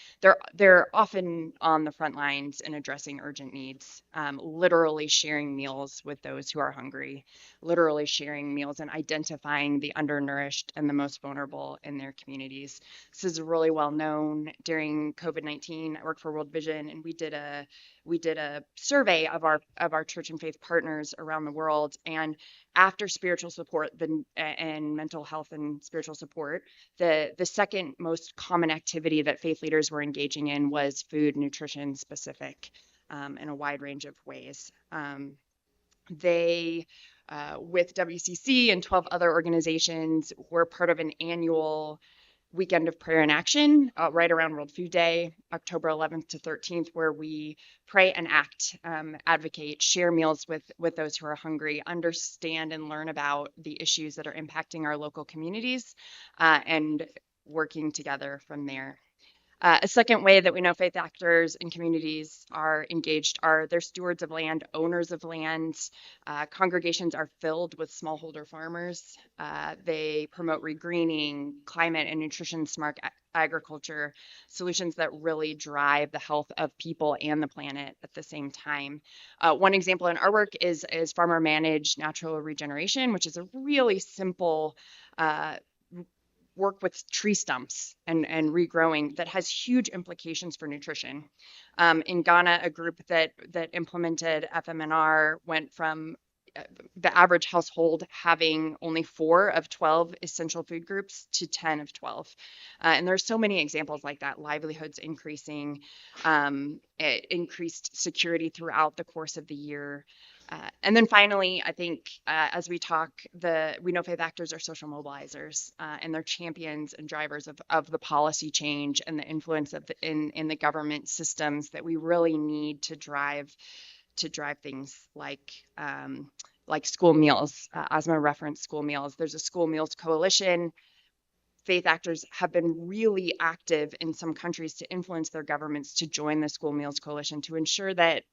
they're often on the front lines in addressing urgent needs, literally sharing meals with those who are hungry, literally sharing meals and identifying the undernourished and the most vulnerable in their communities. This is really well known. During COVID-19, I worked for World Vision, and we did a survey of our church and faith partners around the world, and after spiritual support and mental health and spiritual support, the second most common activity that faith leaders were engaging in was food nutrition specific in a wide range of ways. They, with WCC and 12 other organizations, were part of an annual weekend of prayer and action right around World Food Day, October 11th to 13th, where we pray and act, advocate, share meals with those who are hungry, understand and learn about the issues that are impacting our local communities, and working together from there. A second way that we know faith actors and communities are engaged are they're stewards of land, owners of land. Congregations are filled with smallholder farmers. They promote regreening, climate and nutrition smart agriculture, solutions that really drive the health of people and the planet at the same time. One example in our work is farmer managed natural regeneration, which is a really simple work with tree stumps and regrowing that has huge implications for nutrition. In Ghana, a group that implemented FMNR went from the average household having only 4 of 12 essential food groups to 10 of 12. And there's so many examples like that, livelihoods increasing, increased security throughout the course of the year. And then finally, I think as we talk, we know faith actors are social mobilizers, and they're champions and drivers of the policy change and the influence of in the government systems that we really need to drive things like school meals. Asma referenced school meals. There's a school meals coalition. Faith actors have been really active in some countries to influence their governments to join the School Meals Coalition to ensure that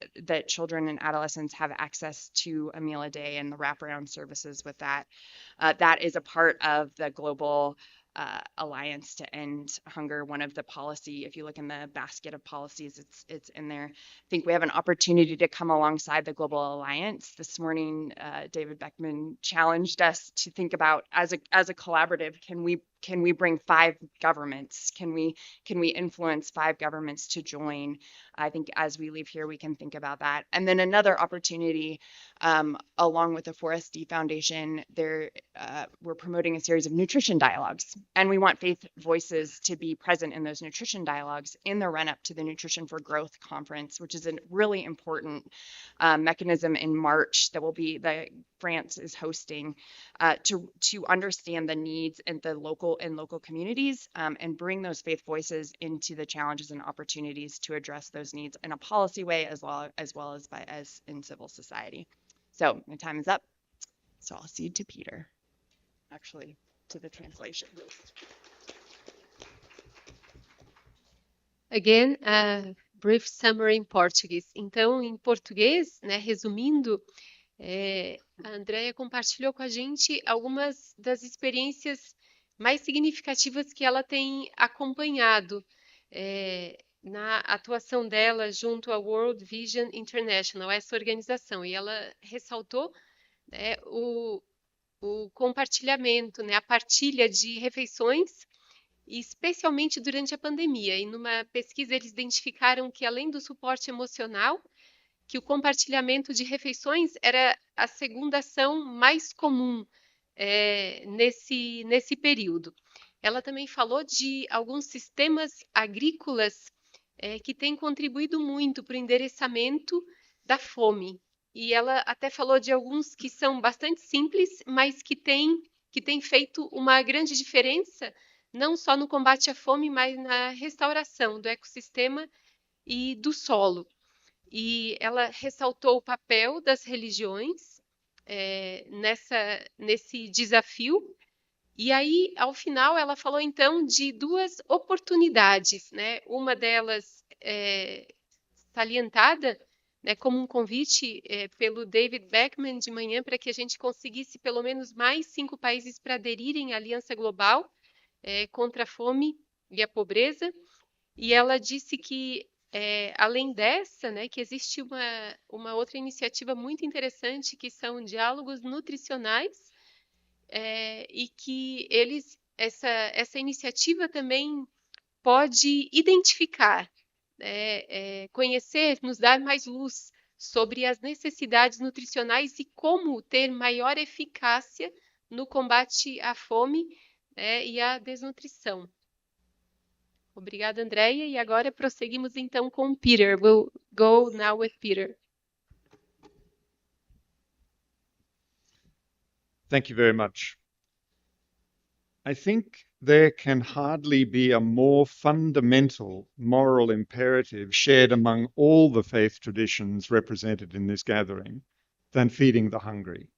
children and adolescents have access to a meal a day and the wraparound services with that. That is a part of the Global Alliance to End Hunger. One of the policy, if you look in the basket of policies, it's in there. I think we have an opportunity to come alongside the Global Alliance. This morning, David Beckman challenged us to think about as a collaborative, can we bring 5 governments? Can we influence 5 governments to join I think as we leave here, we can think about that. And then another opportunity, along with the 4SD Foundation, we're promoting a series of nutrition dialogues, and we want faith voices to be present in those nutrition dialogues in the run-up to the Nutrition for Growth conference, which is a really important mechanism in March that France is hosting to understand the needs in the local communities and bring those faith voices into the challenges and opportunities to address those needs in a policy way as well as in civil society. So my time is up. So I'll cede to Peter, actually, to the translation. Again, a brief summary in Portuguese. Então, em português, né, resumindo, a Andrea compartilhou com a gente algumas das experiências mais significativas que ela tem acompanhado na atuação dela junto à World Vision International, essa organização. E ela ressaltou, né, o compartilhamento, né, a partilha de refeições, especialmente durante a pandemia. E numa pesquisa eles identificaram que, além do suporte emocional, que o compartilhamento de refeições era a segunda ação mais comum nesse período. Ela também falou de alguns sistemas agrícolas que têm contribuído muito para o endereçamento da fome. E ela até falou de alguns que são bastante simples, mas que têm feito uma grande diferença, não só no combate à fome, mas na restauração do ecossistema e do solo. E ela ressaltou o papel das religiões nesse desafio. E aí, ao final, ela falou então de duas oportunidades, né? Uma delas salientada, né, como um convite pelo David Beckman de manhã para que a gente conseguisse pelo menos mais 5 países para aderirem à Aliança Global contra a fome e a pobreza. E ela disse que, além dessa, né, que existe uma outra iniciativa muito interessante, que são diálogos nutricionais, e que essa iniciativa também pode identificar, conhecer, nos dar mais luz sobre as necessidades nutricionais e como ter maior eficácia no combate à fome e à desnutrição. Obrigada, Andrea. E agora prosseguimos então com Peter. We'll go now with Peter. Thank you very much. I think there can hardly be a more fundamental moral imperative shared among all the faith traditions represented in this gathering than feeding the hungry.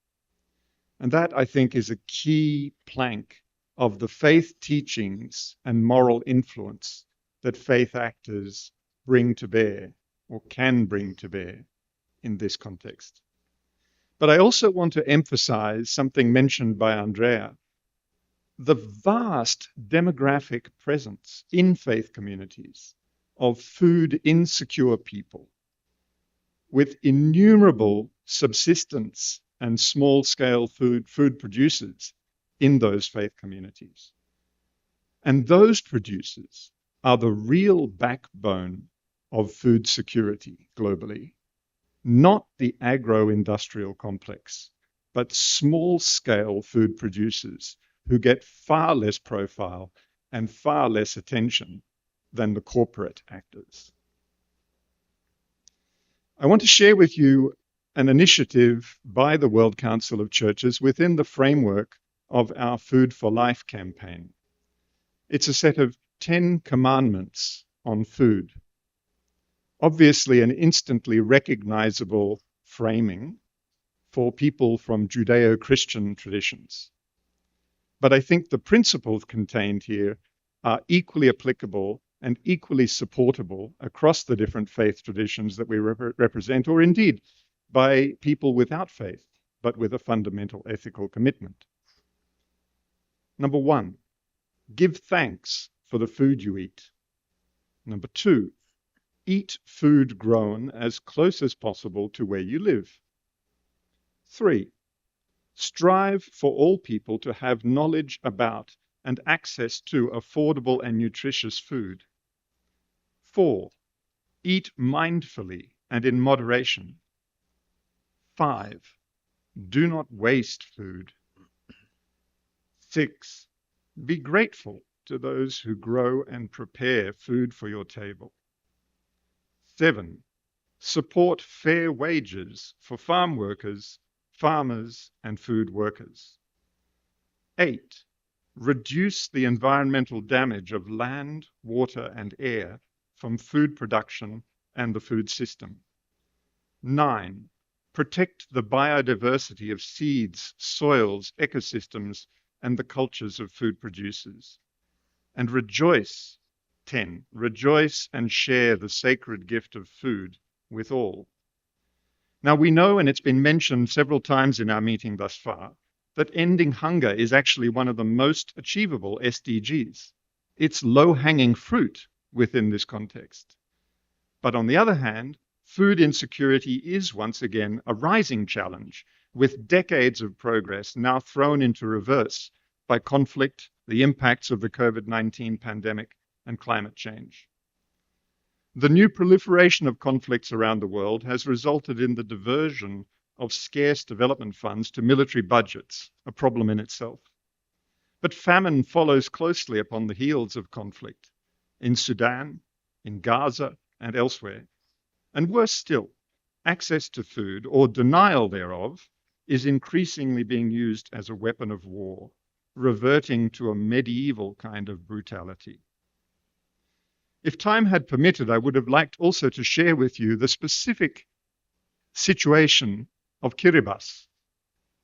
And that, I think, is a key plank of the faith teachings and moral influence that faith actors bring to bear, or can bring to bear, in this context. But I also want to emphasize something mentioned by Andrea, the vast demographic presence in faith communities of food insecure people, with innumerable subsistence and small-scale food producers in those faith communities. And those producers are the real backbone of food security globally, not the agro-industrial complex, but small-scale food producers who get far less profile and far less attention than the corporate actors. I want to share with you an initiative by the World Council of Churches within the framework of our Food for Life campaign. It's a set of 10 commandments on food. Obviously, an instantly recognizable framing for people from Judeo-Christian traditions. But I think the principles contained here are equally applicable and equally supportable across the different faith traditions that we represent, or indeed by people without faith, but with a fundamental ethical commitment. Number 1, give thanks for the food you eat. Number 2, eat food grown as close as possible to where you live. 3, strive for all people to have knowledge about and access to affordable and nutritious food. 4, Eat mindfully and in moderation. 5. Do not waste food. 6. Be grateful to those who grow and prepare food for your table. 7. Support fair wages for farm workers, farmers, and food workers. 8. Reduce the environmental damage of land, water, and air from food production and the food system. 9. Protect the biodiversity of seeds, soils, ecosystems, and the cultures of food producers. And rejoice, 10. Rejoice and share the sacred gift of food with all. Now we know, and it's been mentioned several times in our meeting thus far, that ending hunger is actually one of the most achievable SDGs. It's low-hanging fruit within this context. But on the other hand, food insecurity is once again a rising challenge, with decades of progress now thrown into reverse by conflict, the impacts of the COVID-19 pandemic, and climate change. The new proliferation of conflicts around the world has resulted in the diversion of scarce development funds to military budgets, a problem in itself. But famine follows closely upon the heels of conflict in Sudan, in Gaza, and elsewhere. And worse still, access to food, or denial thereof, is increasingly being used as a weapon of war, reverting to a medieval kind of brutality. If time had permitted, I would have liked also to share with you the specific situation of Kiribati,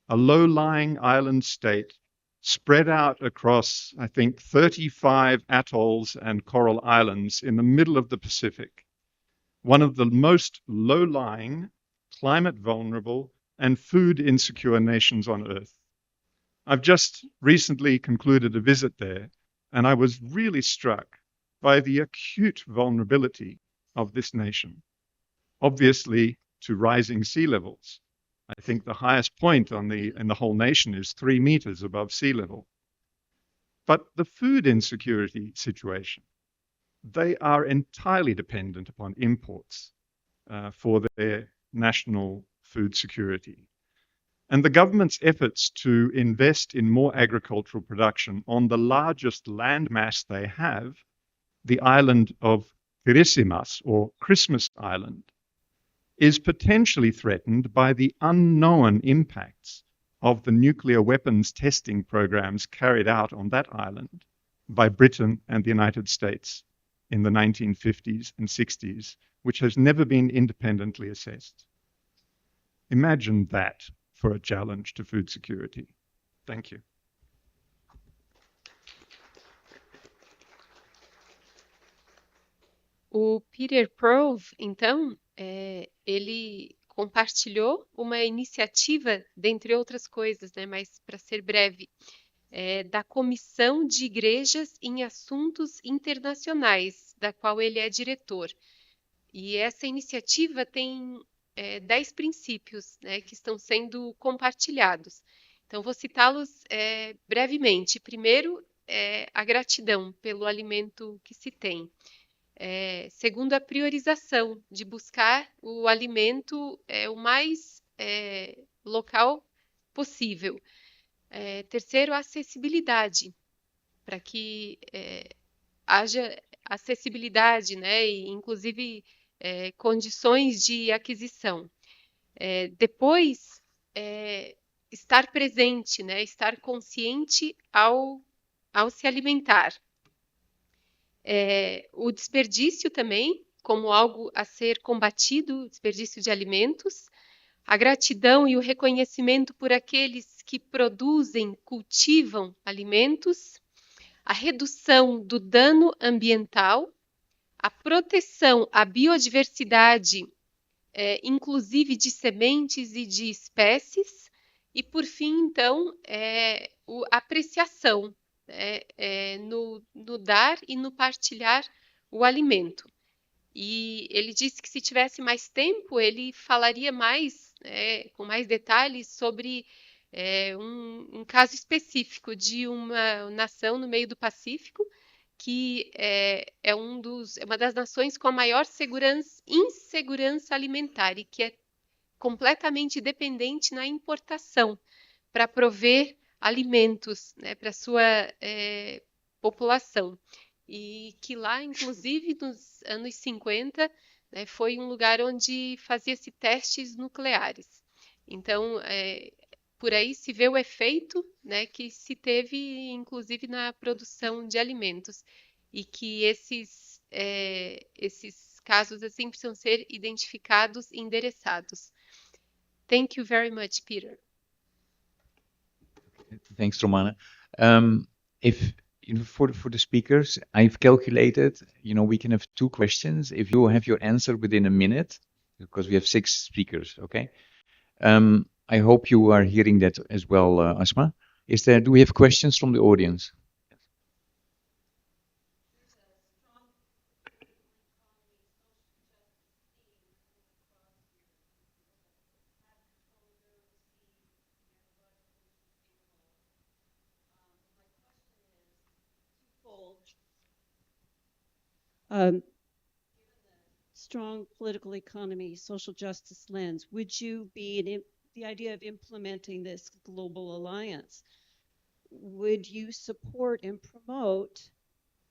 a low-lying island state spread out across, I think, 35 atolls and coral islands in the middle of the Pacific, one of the most low-lying, climate-vulnerable, and food-insecure nations on Earth. I've just recently concluded a visit there, and I was really struck by the acute vulnerability of this nation, obviously to rising sea levels. I think the highest point in the whole nation is 3 meters above sea level. But the food insecurity situation, they are entirely dependent upon imports for their national food security. And the government's efforts to invest in more agricultural production on the largest landmass they have, the island of Christmas, or Christmas Island, is potentially threatened by the unknown impacts of the nuclear weapons testing programs carried out on that island by Britain and the United States in the 1950s and 60s, which has never been independently assessed. Imagine that for a challenge to food security. Thank you. O Peter Prove, então, ele compartilhou uma iniciativa, dentre outras coisas, né, mas para ser breve, da Comissão de Igrejas em Assuntos Internacionais, da qual ele é diretor. E essa iniciativa tem 10 princípios, né, que estão sendo compartilhados. Então, vou citá-los brevemente. Primeiro, a gratidão pelo alimento que se tem. Segundo, a priorização de buscar o alimento o mais local possível. Terceiro, a acessibilidade, para que haja acessibilidade, né, e inclusive condições de aquisição. Depois, estar presente, né, estar consciente ao se alimentar. O desperdício também, como algo a ser combatido, o desperdício de alimentos, a gratidão e o reconhecimento por aqueles que produzem, cultivam alimentos, a redução do dano ambiental, a proteção à biodiversidade, inclusive de sementes e de espécies, e por fim, então, a apreciação, no dar e no partilhar o alimento. E ele disse que se tivesse mais tempo, ele falaria mais, com mais detalhes sobre um caso específico de uma nação no meio do Pacífico que é uma das nações com a maior insegurança alimentar e que é completamente dependente na importação para prover alimentos, né, para sua população. E que lá, inclusive, nos anos 50, né, foi um lugar onde fazia-se testes nucleares. Então, por aí se vê o efeito, né, que se teve, inclusive, na produção de alimentos. E que esses casos assim precisam ser identificados e endereçados. Thank you very much, Peter. Thanks, Romana. If for the speakers, I've calculated, we can have 2 questions. If you have your answer within a minute, because we have 6 speakers, okay? I hope you are hearing that as well, Asma. Do we have questions from the audience? Strong political economy, social justice lens, would you be the idea of implementing this global alliance? Would you support and promote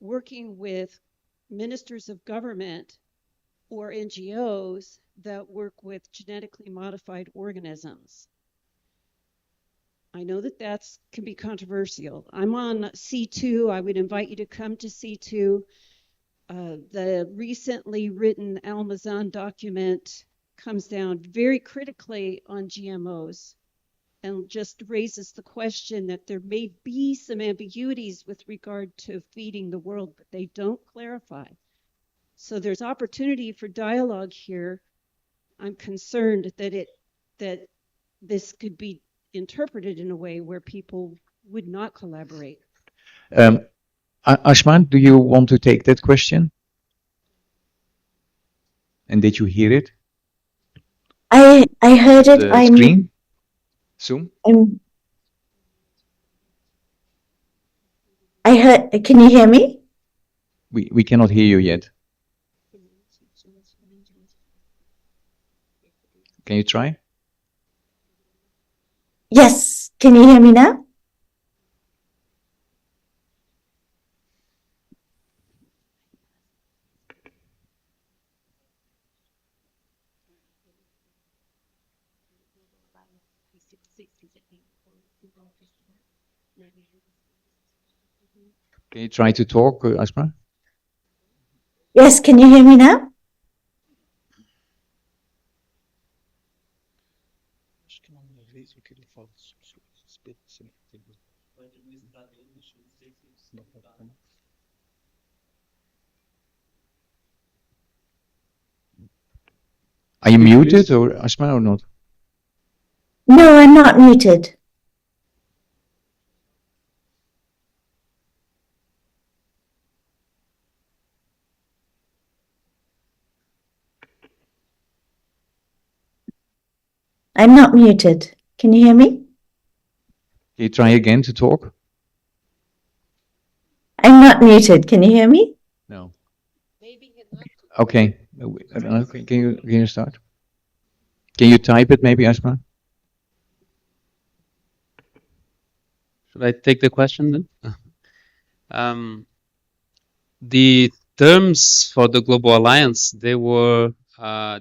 working with ministers of government or NGOs that work with genetically modified organisms? I know that can be controversial. I'm on C2. I would invite you to come to C2. The recently written Almazan document comes down very critically on GMOs and just raises the question that there may be some ambiguities with regard to feeding the world, but they don't clarify. So there's opportunity for dialogue here. I'm concerned that this could be interpreted in a way where people would not collaborate. Ashman, do you want to take that question? And did you hear it? I heard it. The screen? Zoom? I heard. Can you hear me? We cannot hear you yet. Can you try? Yes. Can you hear me now? Can you try to talk, Asma? Yes. Can you hear me now? Are you muted, or Asma, or not? No, I'm not muted. I'm not muted. Can you hear me? Can you try again to talk? I'm not muted. Can you hear me? No. Okay. Can you start? Can you type it maybe, Asma? Should I take the question then? The terms for the Global Alliance, they were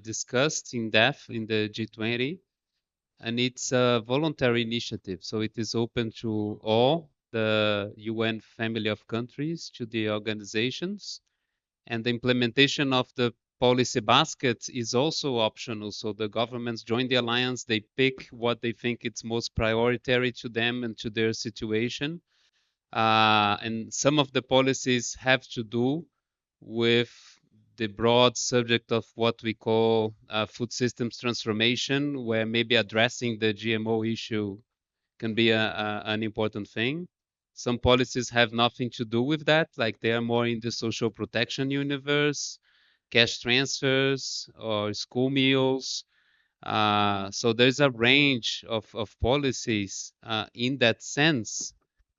discussed in depth in the G20, and it's a voluntary initiative. So it is open to all the UN family of countries, to the organizations, and the implementation of the policy basket is also optional. So the governments join the alliance, they pick what they think it's most prioritary to them and to their situation. And some of the policies have to do with the broad subject of what we call food systems transformation, where maybe addressing the GMO issue can be an important thing. Some policies have nothing to do with that, like they are more in the social protection universe, cash transfers, or school meals. So there's a range of policies in that sense.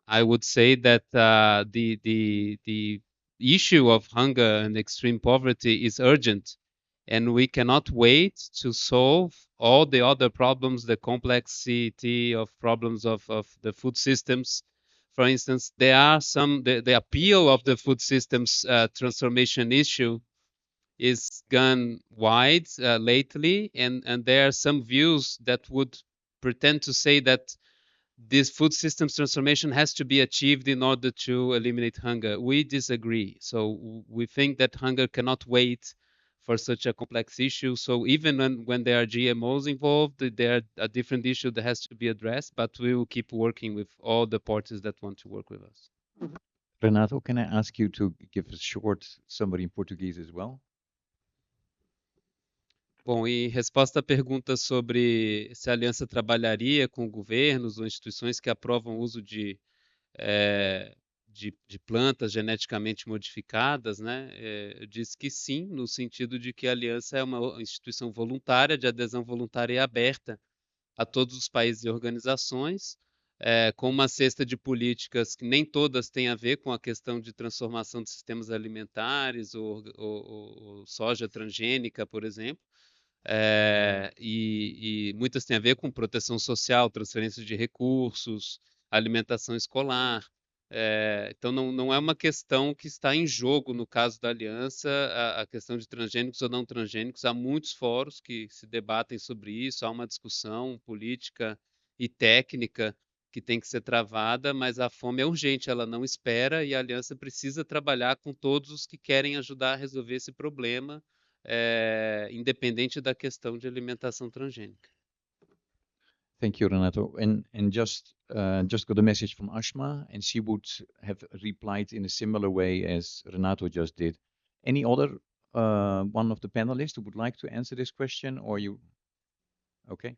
I would say that the issue of hunger and extreme poverty is urgent, and we cannot wait to solve all the other problems, the complexity of problems of the food systems. For instance, there are the appeal of the food systems transformation issue is gone wide lately, and there are some views that would pretend to say that this food systems transformation has to be achieved in order to eliminate hunger. We disagree. So we think that hunger cannot wait for such a complex issue. So even when there are GMOs involved, there are a different issue that has to be addressed, but we will keep working with all the parties that want to work with us. Renato, can I ask you to give a short summary in Portuguese as well? Bom, em resposta à pergunta sobre se a aliança trabalharia com governos ou instituições que aprovam o uso de plantas geneticamente modificadas, né? Eu disse que sim, no sentido de que a aliança é uma instituição voluntária, de adesão voluntária e aberta a todos os países e organizações, com uma cesta de políticas que nem todas têm a ver com a questão de transformação de sistemas alimentares ou soja transgênica, por exemplo. E muitas têm a ver com proteção social, transferência de recursos, alimentação escolar. Então, não é uma questão que está em jogo no caso da aliança, a questão de transgênicos ou não transgênicos. Há muitos fóruns que se debatem sobre isso, há uma discussão política e técnica que tem que ser travada, mas a fome é urgente, ela não espera, e a aliança precisa trabalhar com todos os que querem ajudar a resolver esse problema, independente da questão de alimentação transgênica. Thank you, Renato. And just got a message from Ashma, and she would have replied in a similar way as Renato just did. Any other one of the panelists who would like to answer this question, or you? Okay,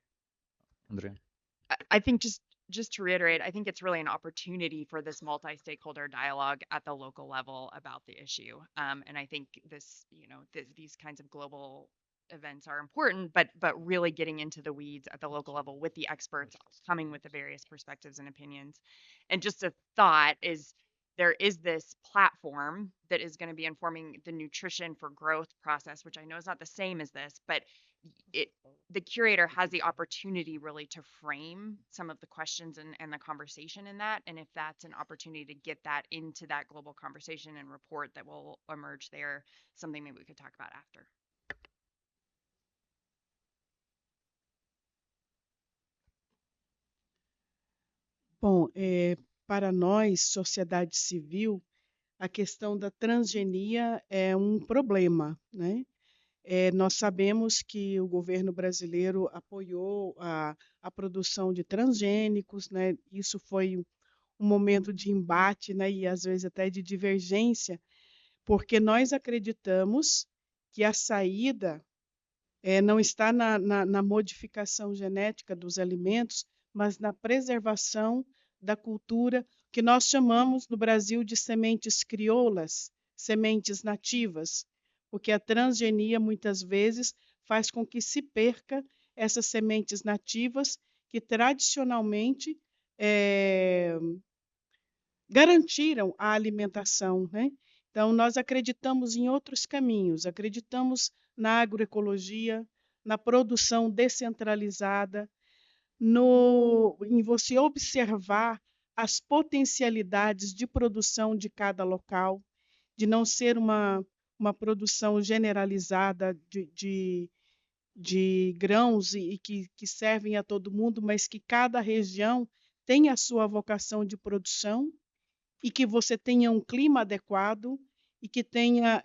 Andrea. I think just to reiterate, I think it's really an opportunity for this multi-stakeholder dialogue at the local level about the issue. And I think this, these kinds of global events are important, but really getting into the weeds at the local level with the experts coming with the various perspectives and opinions. And just a thought is there is this platform that is going to be informing the Nutrition for Growth process, which I know is not the same as this, but the curator has the opportunity really to frame some of the questions and the conversation in that. And if that's an opportunity to get that into that global conversation and report that will emerge there, something maybe we could talk about after. Bom, para nós, sociedade civil, a questão da transgenia é um problema, né? Nós sabemos que o governo brasileiro apoiou a produção de transgênicos, né? Isso foi um momento de embate, né? E às vezes até de divergência, porque nós acreditamos que a saída não está na modificação genética dos alimentos, mas na preservação da cultura que nós chamamos no Brasil de sementes crioulas, sementes nativas, porque a transgenia muitas vezes faz com que se perca essas sementes nativas que tradicionalmente garantiram a alimentação, né? Então, nós acreditamos em outros caminhos, acreditamos na agroecologia, na produção descentralizada, em você observar as potencialidades de produção de cada local, de não ser uma produção generalizada de grãos e que servem a todo mundo, mas que cada região tem a sua vocação de produção e que você tenha um clima adequado e que tenha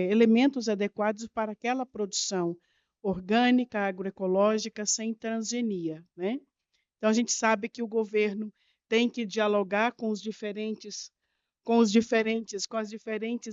elementos adequados para aquela produção orgânica, agroecológica, sem transgenia, né? Então, a gente sabe que o governo tem que dialogar com as diferentes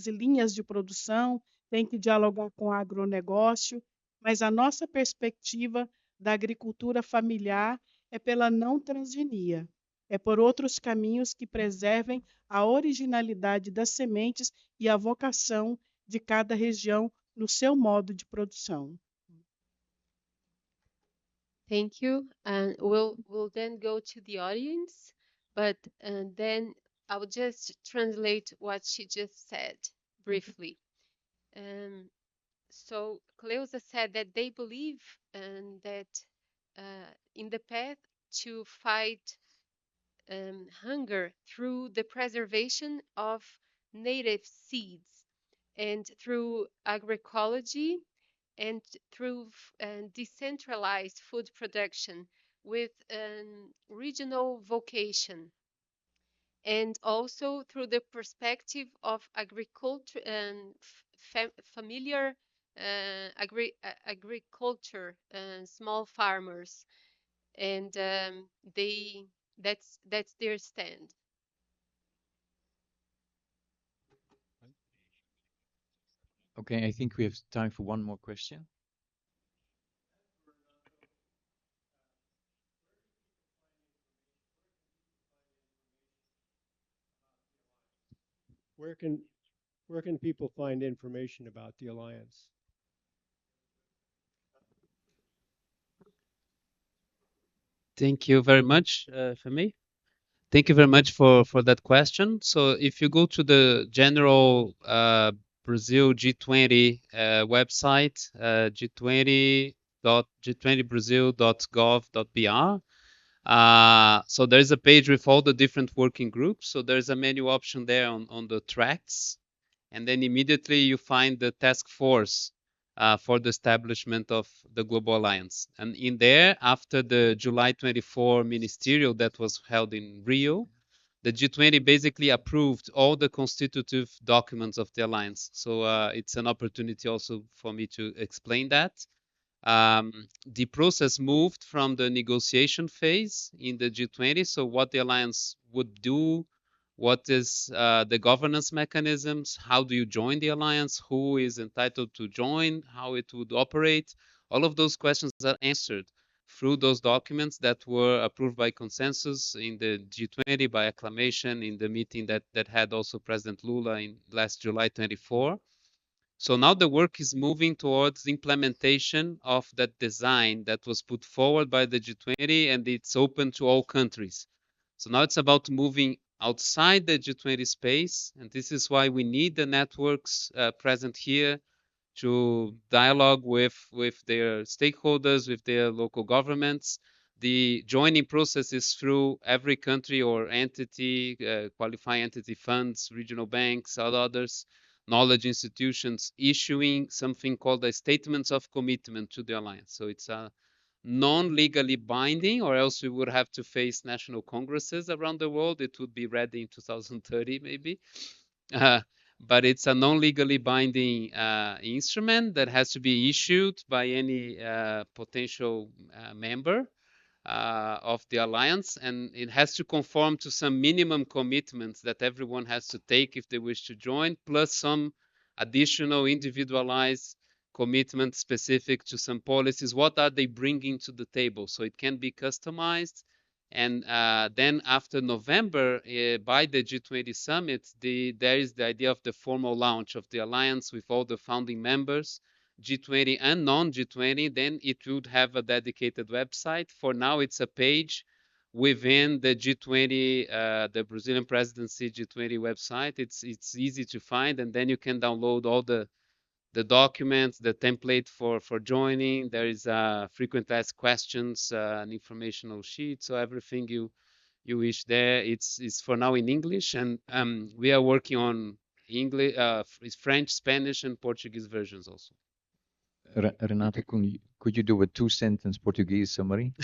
linhas de produção, tem que dialogar com o agronegócio, mas a nossa perspectiva da agricultura familiar é pela não transgenia, é por outros caminhos que preservem a originalidade das sementes e a vocação de cada região no seu modo de produção. Thank you. And we'll then go to the audience, but then I will just translate what she just said briefly. So Cleusa said that they believe that in the path to fight hunger through the preservation of native seeds and through agroecology and through decentralized food production with regional vocation, and also through the perspective of agriculture and familiar agriculture, small farmers, and they that's their stand. Okay, I think we have time for one more question. Where can people find information about the alliance? Thank you very much, Femi. Thank you very much for that question. So if you go to the general Brazil G20 website, g20.brazil.gov.br, so there's a page with all the different working groups. So there's a menu option there on the tracks, and then immediately you find the task force for the establishment of the Global Alliance. And in there, after the July 24 ministerial that was held in Rio, the G20 basically approved all the constitutive documents of the alliance. So it's an opportunity also for me to explain that. The process moved from the negotiation phase in the G20. So what the alliance would do, what is the governance mechanisms, how do you join the alliance, who is entitled to join, how it would operate. All of those questions are answered through those documents that were approved by consensus in the G20 by acclamation in the meeting that had also President Lula in last July 24. So now the work is moving towards implementation of that design that was put forward by the G20, and it's open to all countries. So now it's about moving outside the G20 space, and this is why we need the networks present here to dialogue with their stakeholders, with their local governments. The joining process is through every country or entity, qualifying entity funds, regional banks, others, knowledge institutions issuing something called a statements of commitment to the alliance. So it's a non-legally binding, or else we would have to face national congresses around the world. It would be ready in 2030 maybe. But it's a non-legally binding instrument that has to be issued by any potential member of the alliance, and it has to conform to some minimum commitments that everyone has to take if they wish to join, plus some additional individualized commitment specific to some policies. What are they bringing to the table? So it can be customized. And then after November, by the G20 summit, there is the idea of the formal launch of the alliance with all the founding members, G20 and non-G20. Then it would have a dedicated website. For now, it's a page within the G20, the Brazilian presidency G20 website. It's easy to find, and then you can download all the documents, the template for joining. There is a frequent asked questions, an informational sheet. So everything you wish there. It's for now in English, and we are working on English, French, Spanish, and Portuguese versions also. Renato, could you do a 2-sentence Portuguese summary?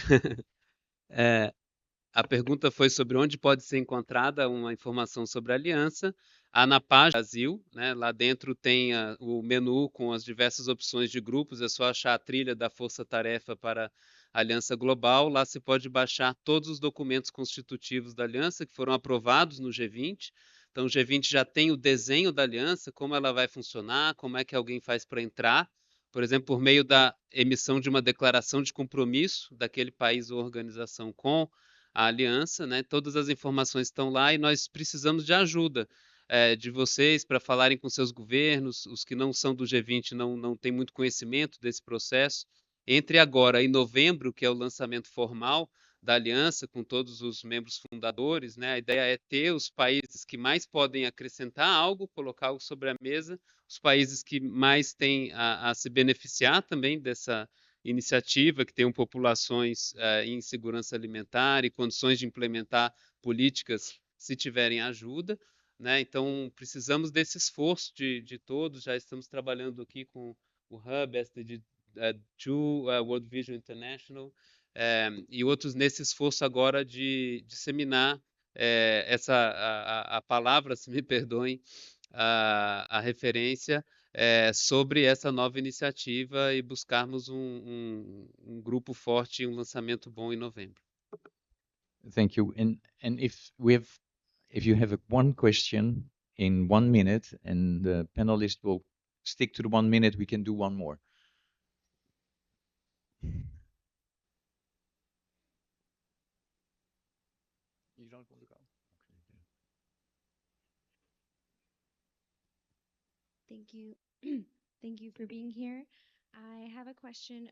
A pergunta foi sobre onde pode ser encontrada uma informação sobre a aliança. Na página Brasil, né, lá dentro tem o menu com as diversas opções de grupos. É só achar a trilha da força-tarefa para a Aliança Global. Lá se pode baixar todos os documentos constitutivos da aliança que foram aprovados no G20. Então o G20 já tem o desenho da aliança, como ela vai funcionar, como é que alguém faz para entrar. Por exemplo, por meio da emissão de uma declaração de compromisso daquele país ou organização com a aliança, né? Todas as informações estão lá e nós precisamos de ajuda de vocês para falarem com seus governos. Os que não são do G20 não têm muito conhecimento desse processo. Entre agora e novembro, que é o lançamento formal da aliança, com todos os membros fundadores, né? A ideia é ter os países que mais podem acrescentar algo, colocar algo sobre a mesa, os países que mais têm a se beneficiar também dessa iniciativa, que tenham populações em segurança alimentar e condições de implementar políticas se tiverem ajuda, né? Então, precisamos desse esforço de todos. Já estamos trabalhando aqui com o Hub, SDG 2, World Vision International, e outros nesse esforço agora de disseminar a palavra, se me perdoem, a referência, sobre essa nova iniciativa e buscarmos um grupo forte e um lançamento bom em novembro. Thank you. And if you have one question in 1 minute, and the panelists will stick to the 1 minute, we can do one more. You don't want to go? Thank you. Thank you for being here. I have a question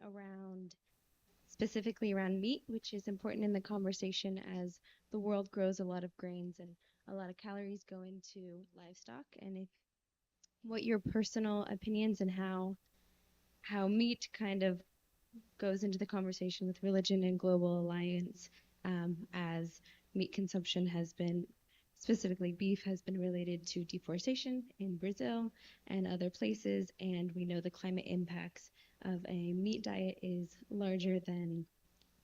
specifically around meat, which is important in the conversation as the world grows a lot of grains and a lot of calories go into livestock. And what your personal opinions and how meat kind of goes into the conversation with religion and global alliance, as meat consumption has been, specifically beef, has been related to deforestation in Brazil and other places, and we know the climate impacts of a meat diet is larger than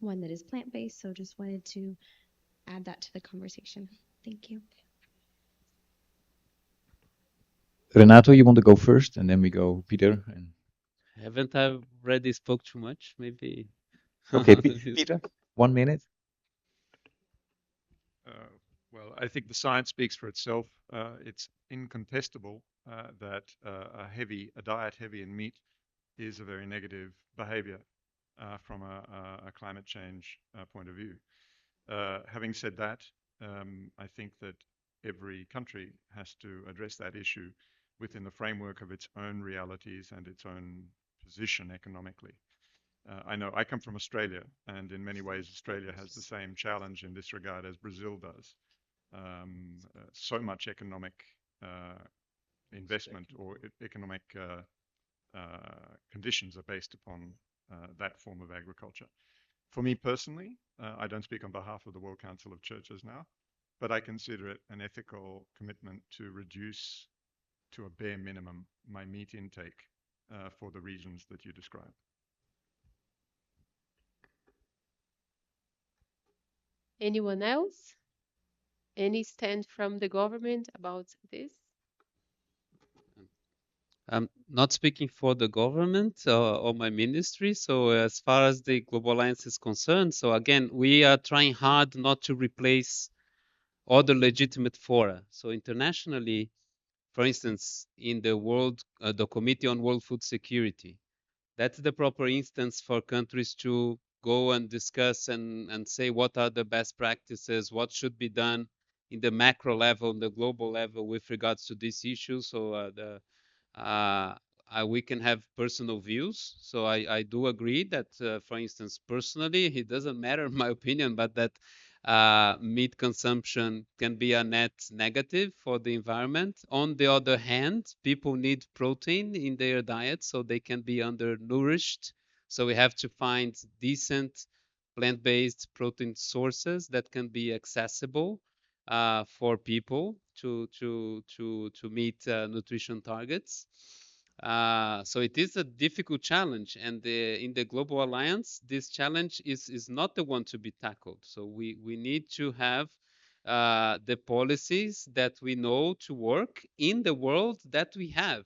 one that is plant-based, so just wanted to add that to the conversation. Thank you. Renato, you want to go first, and then we go Peter. And... Haven't I already spoke too much? Maybe. Okay, Peter, 1 minute. Well, I think the science speaks for itself. It's incontestable that a diet heavy in meat is a very negative behavior from a climate change point of view. Having said that, I think that every country has to address that issue within the framework of its own realities and its own position economically. I know I come from Australia, and in many ways Australia has the same challenge in this regard as Brazil does. So much economic investment or economic conditions are based upon that form of agriculture. For me personally, I don't speak on behalf of the World Council of Churches now, but I consider it an ethical commitment to reduce to a bare minimum my meat intake for the reasons that you described. Anyone else? Any stand from the government about this? I'm not speaking for the government or my ministry. So as far as the Global Alliance is concerned, so again, we are trying hard not to replace other legitimate fora. So internationally, for instance, in the Committee on World Food Security, that's the proper instance for countries to go and discuss and say what are the best practices, what should be done in the macro level, the global level with regards to this issue. So we can have personal views. So I do agree that, for instance, personally, it doesn't matter in my opinion, but that meat consumption can be a net negative for the environment. On the other hand, people need protein in their diet, so they can be undernourished. So we have to find decent plant-based protein sources that can be accessible for people to meet nutrition targets. So it is a difficult challenge, and in the Global Alliance, this challenge is not the one to be tackled. So we need to have the policies that we know to work in the world that we have.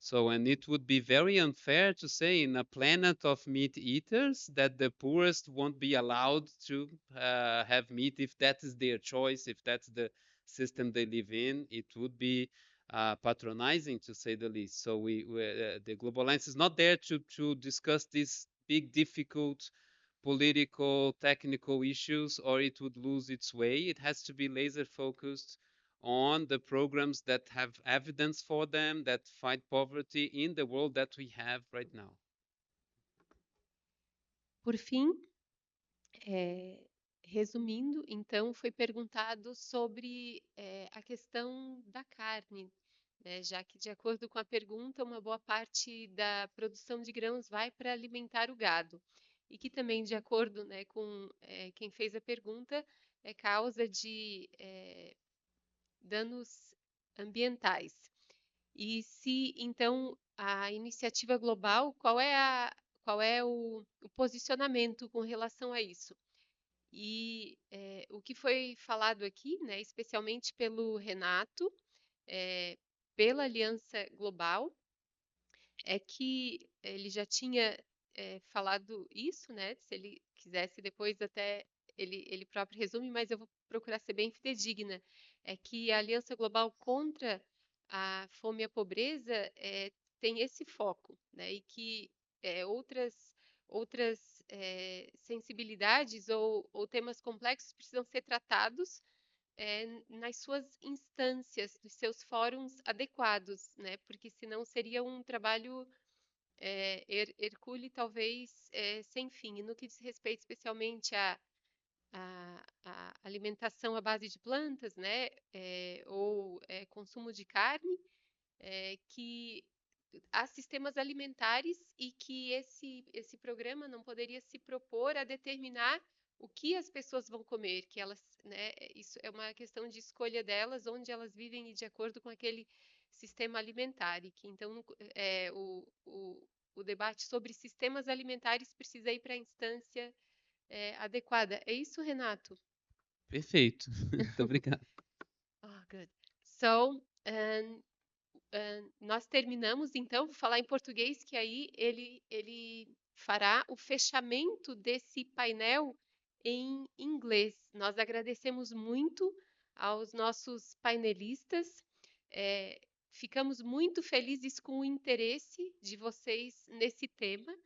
So, and it would be very unfair to say in a planet of meat eaters that the poorest won't be allowed to have meat if that is their choice, if that's the system they live in. It would be patronizing, to say the least. So the Global Alliance is not there to discuss these big, difficult political, technical issues, or it would lose its way. It has to be laser focused on the programs that have evidence for them, that fight poverty in the world that we have right now. Por fim, resumindo, então, foi perguntado sobre a questão da carne, né, já que, de acordo com a pergunta, uma boa parte da produção de grãos vai para alimentar o gado, e que também, de acordo, né, com quem fez a pergunta, é causa de danos ambientais. E se, então, a iniciativa global, qual é o posicionamento com relação a isso? E o que foi falado aqui, né, especialmente pelo Renato, pela Aliança Global, é que ele já tinha falado isso, né? Se ele quisesse depois até ele próprio resume, mas eu vou procurar ser bem fidedigna. É que a Aliança Global contra a Fome e a Pobreza tem esse foco, né? E que outras sensibilidades ou temas complexos precisam ser tratados nas suas instâncias, nos seus fóruns adequados, né? Porque senão seria um trabalho hercúleo, talvez sem fim. E no que diz respeito especialmente à alimentação à base de plantas, né? Ou consumo de carne, que há sistemas alimentares e que esse programa não poderia se propor a determinar o que as pessoas vão comer, que elas, né, isso é uma questão de escolha delas, onde elas vivem e de acordo com aquele sistema alimentar, e que então o debate sobre sistemas alimentares precisa ir para a instância adequada. É isso, Renato? Perfeito. Muito obrigado. Oh, good. So, nós terminamos, então, vou falar em português, que aí ele fará o fechamento desse painel em inglês. Nós agradecemos muito aos nossos painelistas, ficamos muito felizes com o interesse de vocês nesse tema.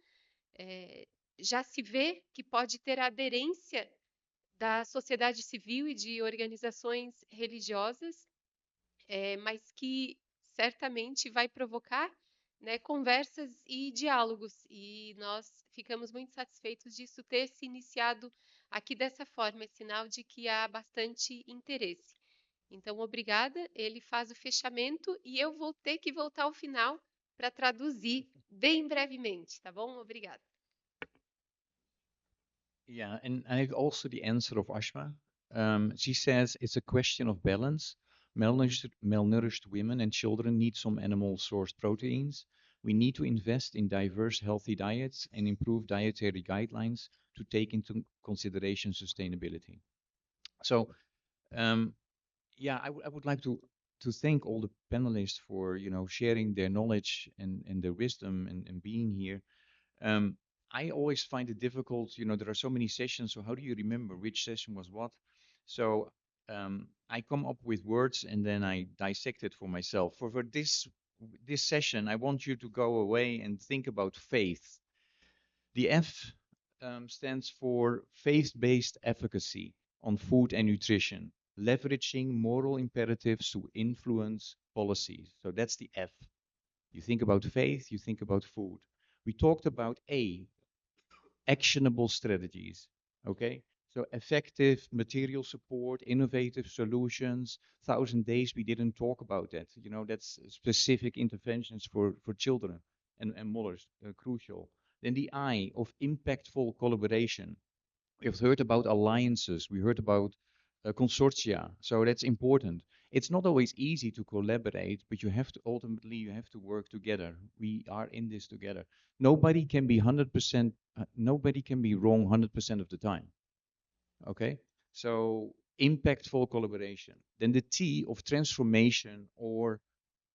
Já se vê que pode ter aderência da sociedade civil e de organizações religiosas, mas que certamente vai provocar, né, conversas e diálogos. E nós ficamos muito satisfeitos disso ter se iniciado aqui dessa forma, é sinal de que há bastante interesse. Então, obrigada. Ele faz o fechamento e eu vou ter que voltar ao final para traduzir bem brevemente, tá bom? Obrigada. Yeah, and I also the answer of Ashma. She says it's a question of balance. Malnourished women and children need some animal sourced proteins. We need to invest in diverse, healthy diets and improve dietary guidelines to take into consideration sustainability. So, yeah, I would like to thank all the panelists for sharing their knowledge and their wisdom and being here. I always find it difficult, there are so many sessions, so how do you remember which session was what? So I come up with words and then I dissect it for myself. For this session, I want you to go away and think about faith. The F stands for faith-based efficacy on food and nutrition, leveraging moral imperatives to influence policies. So that's the F. You think about faith, you think about food. We talked about A, actionable strategies. Okay, so effective material support, innovative solutions. 1,000 days, we didn't talk about that. That's specific interventions for children and mothers, crucial. Then the I of impactful collaboration. We've heard about alliances, we heard about consortia, so that's important. It's not always easy to collaborate, but you have to work together. We are in this together. Nobody can be 100%, nobody can be wrong 100% of the time. Okay, so impactful collaboration. Then the T of transformation, or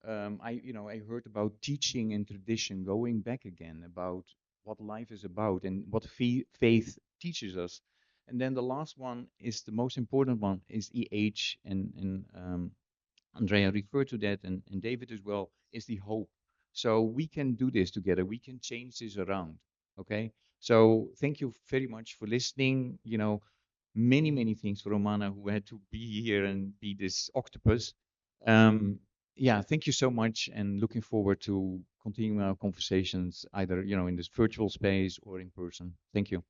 I heard about teaching and tradition, going back again about what life is about and what faith teaches us. And then the last one is the most important one, is EH, and Andrea referred to that, and David as well, is the hope. So we can do this together. We can change this around. Okay. So thank you very much for listening. Many, many thanks for Romana, who had to be here and be this octopus. Yeah, thank you so much, and looking forward to continuing our conversations either in this virtual space or in person. Thank you.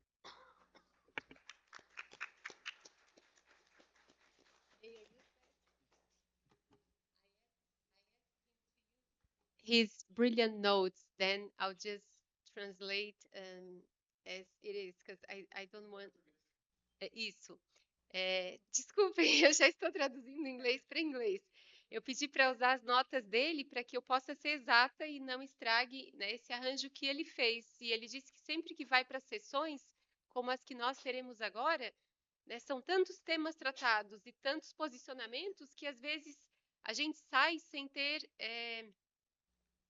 his brilliant notes. Then I'll just translate as it is, because I don't want. Isso. Desculpem, eu já estou traduzindo inglês para inglês. Eu pedi para usar as notas dele para que eu possa ser exata e não estrague, né, esse arranjo que ele fez. E ele disse que sempre que vai para sessões, como as que nós teremos agora, né, são tantos temas tratados e tantos posicionamentos que às vezes a gente sai sem ter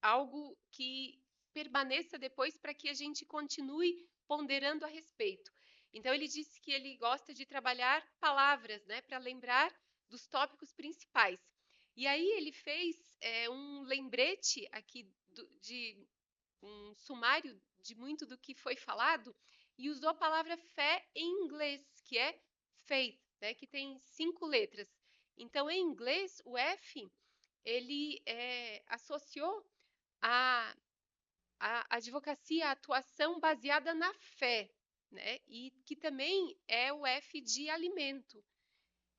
algo que permaneça depois para que a gente continue ponderando a respeito. Então, ele disse que ele gosta de trabalhar palavras, né, para lembrar dos tópicos principais. E aí ele fez um lembrete aqui de um sumário de muito do que foi falado e usou a palavra fé em inglês, que é faith, né, que tem 5 letras. Então, em inglês, o F ele associou a advocacia, a atuação baseada na fé, né? E que também é o F de alimento.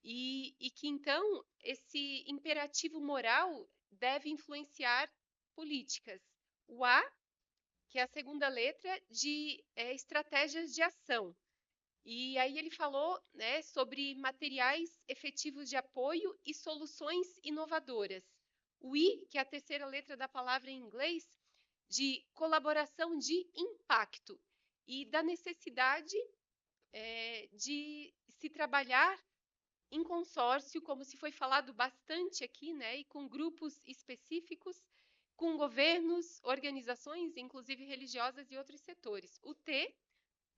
E que, então, esse imperativo moral deve influenciar políticas. O A, que é a segunda letra, de estratégias de ação. E aí ele falou, né, sobre materiais efetivos de apoio e soluções inovadoras. O I, que é a terceira letra da palavra em inglês, de colaboração de impacto e da necessidade de se trabalhar em consórcio, como se foi falado bastante aqui, né, e com grupos específicos, com governos, organizações, inclusive religiosas e outros setores. O T,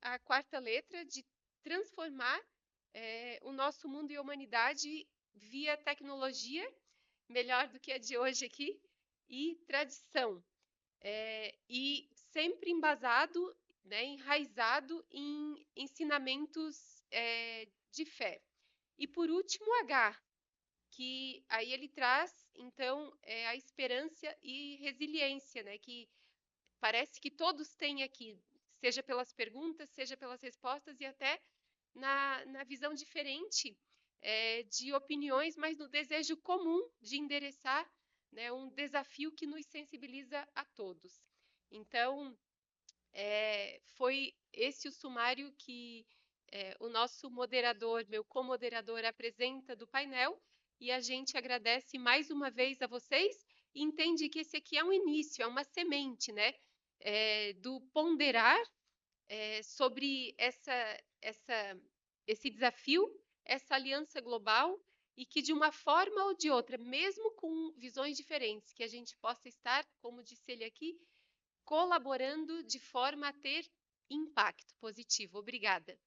a quarta letra, de transformar o nosso mundo e a humanidade via tecnologia, melhor do que a de hoje aqui, e tradição. E sempre embasado, né, enraizado em ensinamentos de fé. E por último, H, que aí ele traz, então, a esperança e resiliência, né, que parece que todos têm aqui, seja pelas perguntas, seja pelas respostas e até na visão diferente de opiniões, mas no desejo comum de endereçar, né, um desafio que nos sensibiliza a todos. Então, foi esse o sumário que o nosso moderador, meu comoderador, apresenta do painel, e a gente agradece mais uma vez a vocês e entende que esse aqui é um início, é uma semente, né, do ponderar sobre esse desafio, essa aliança global, e que de uma forma ou de outra, mesmo com visões diferentes, que a gente possa estar, como disse ele aqui, colaborando de forma a ter impacto positivo. Obrigada.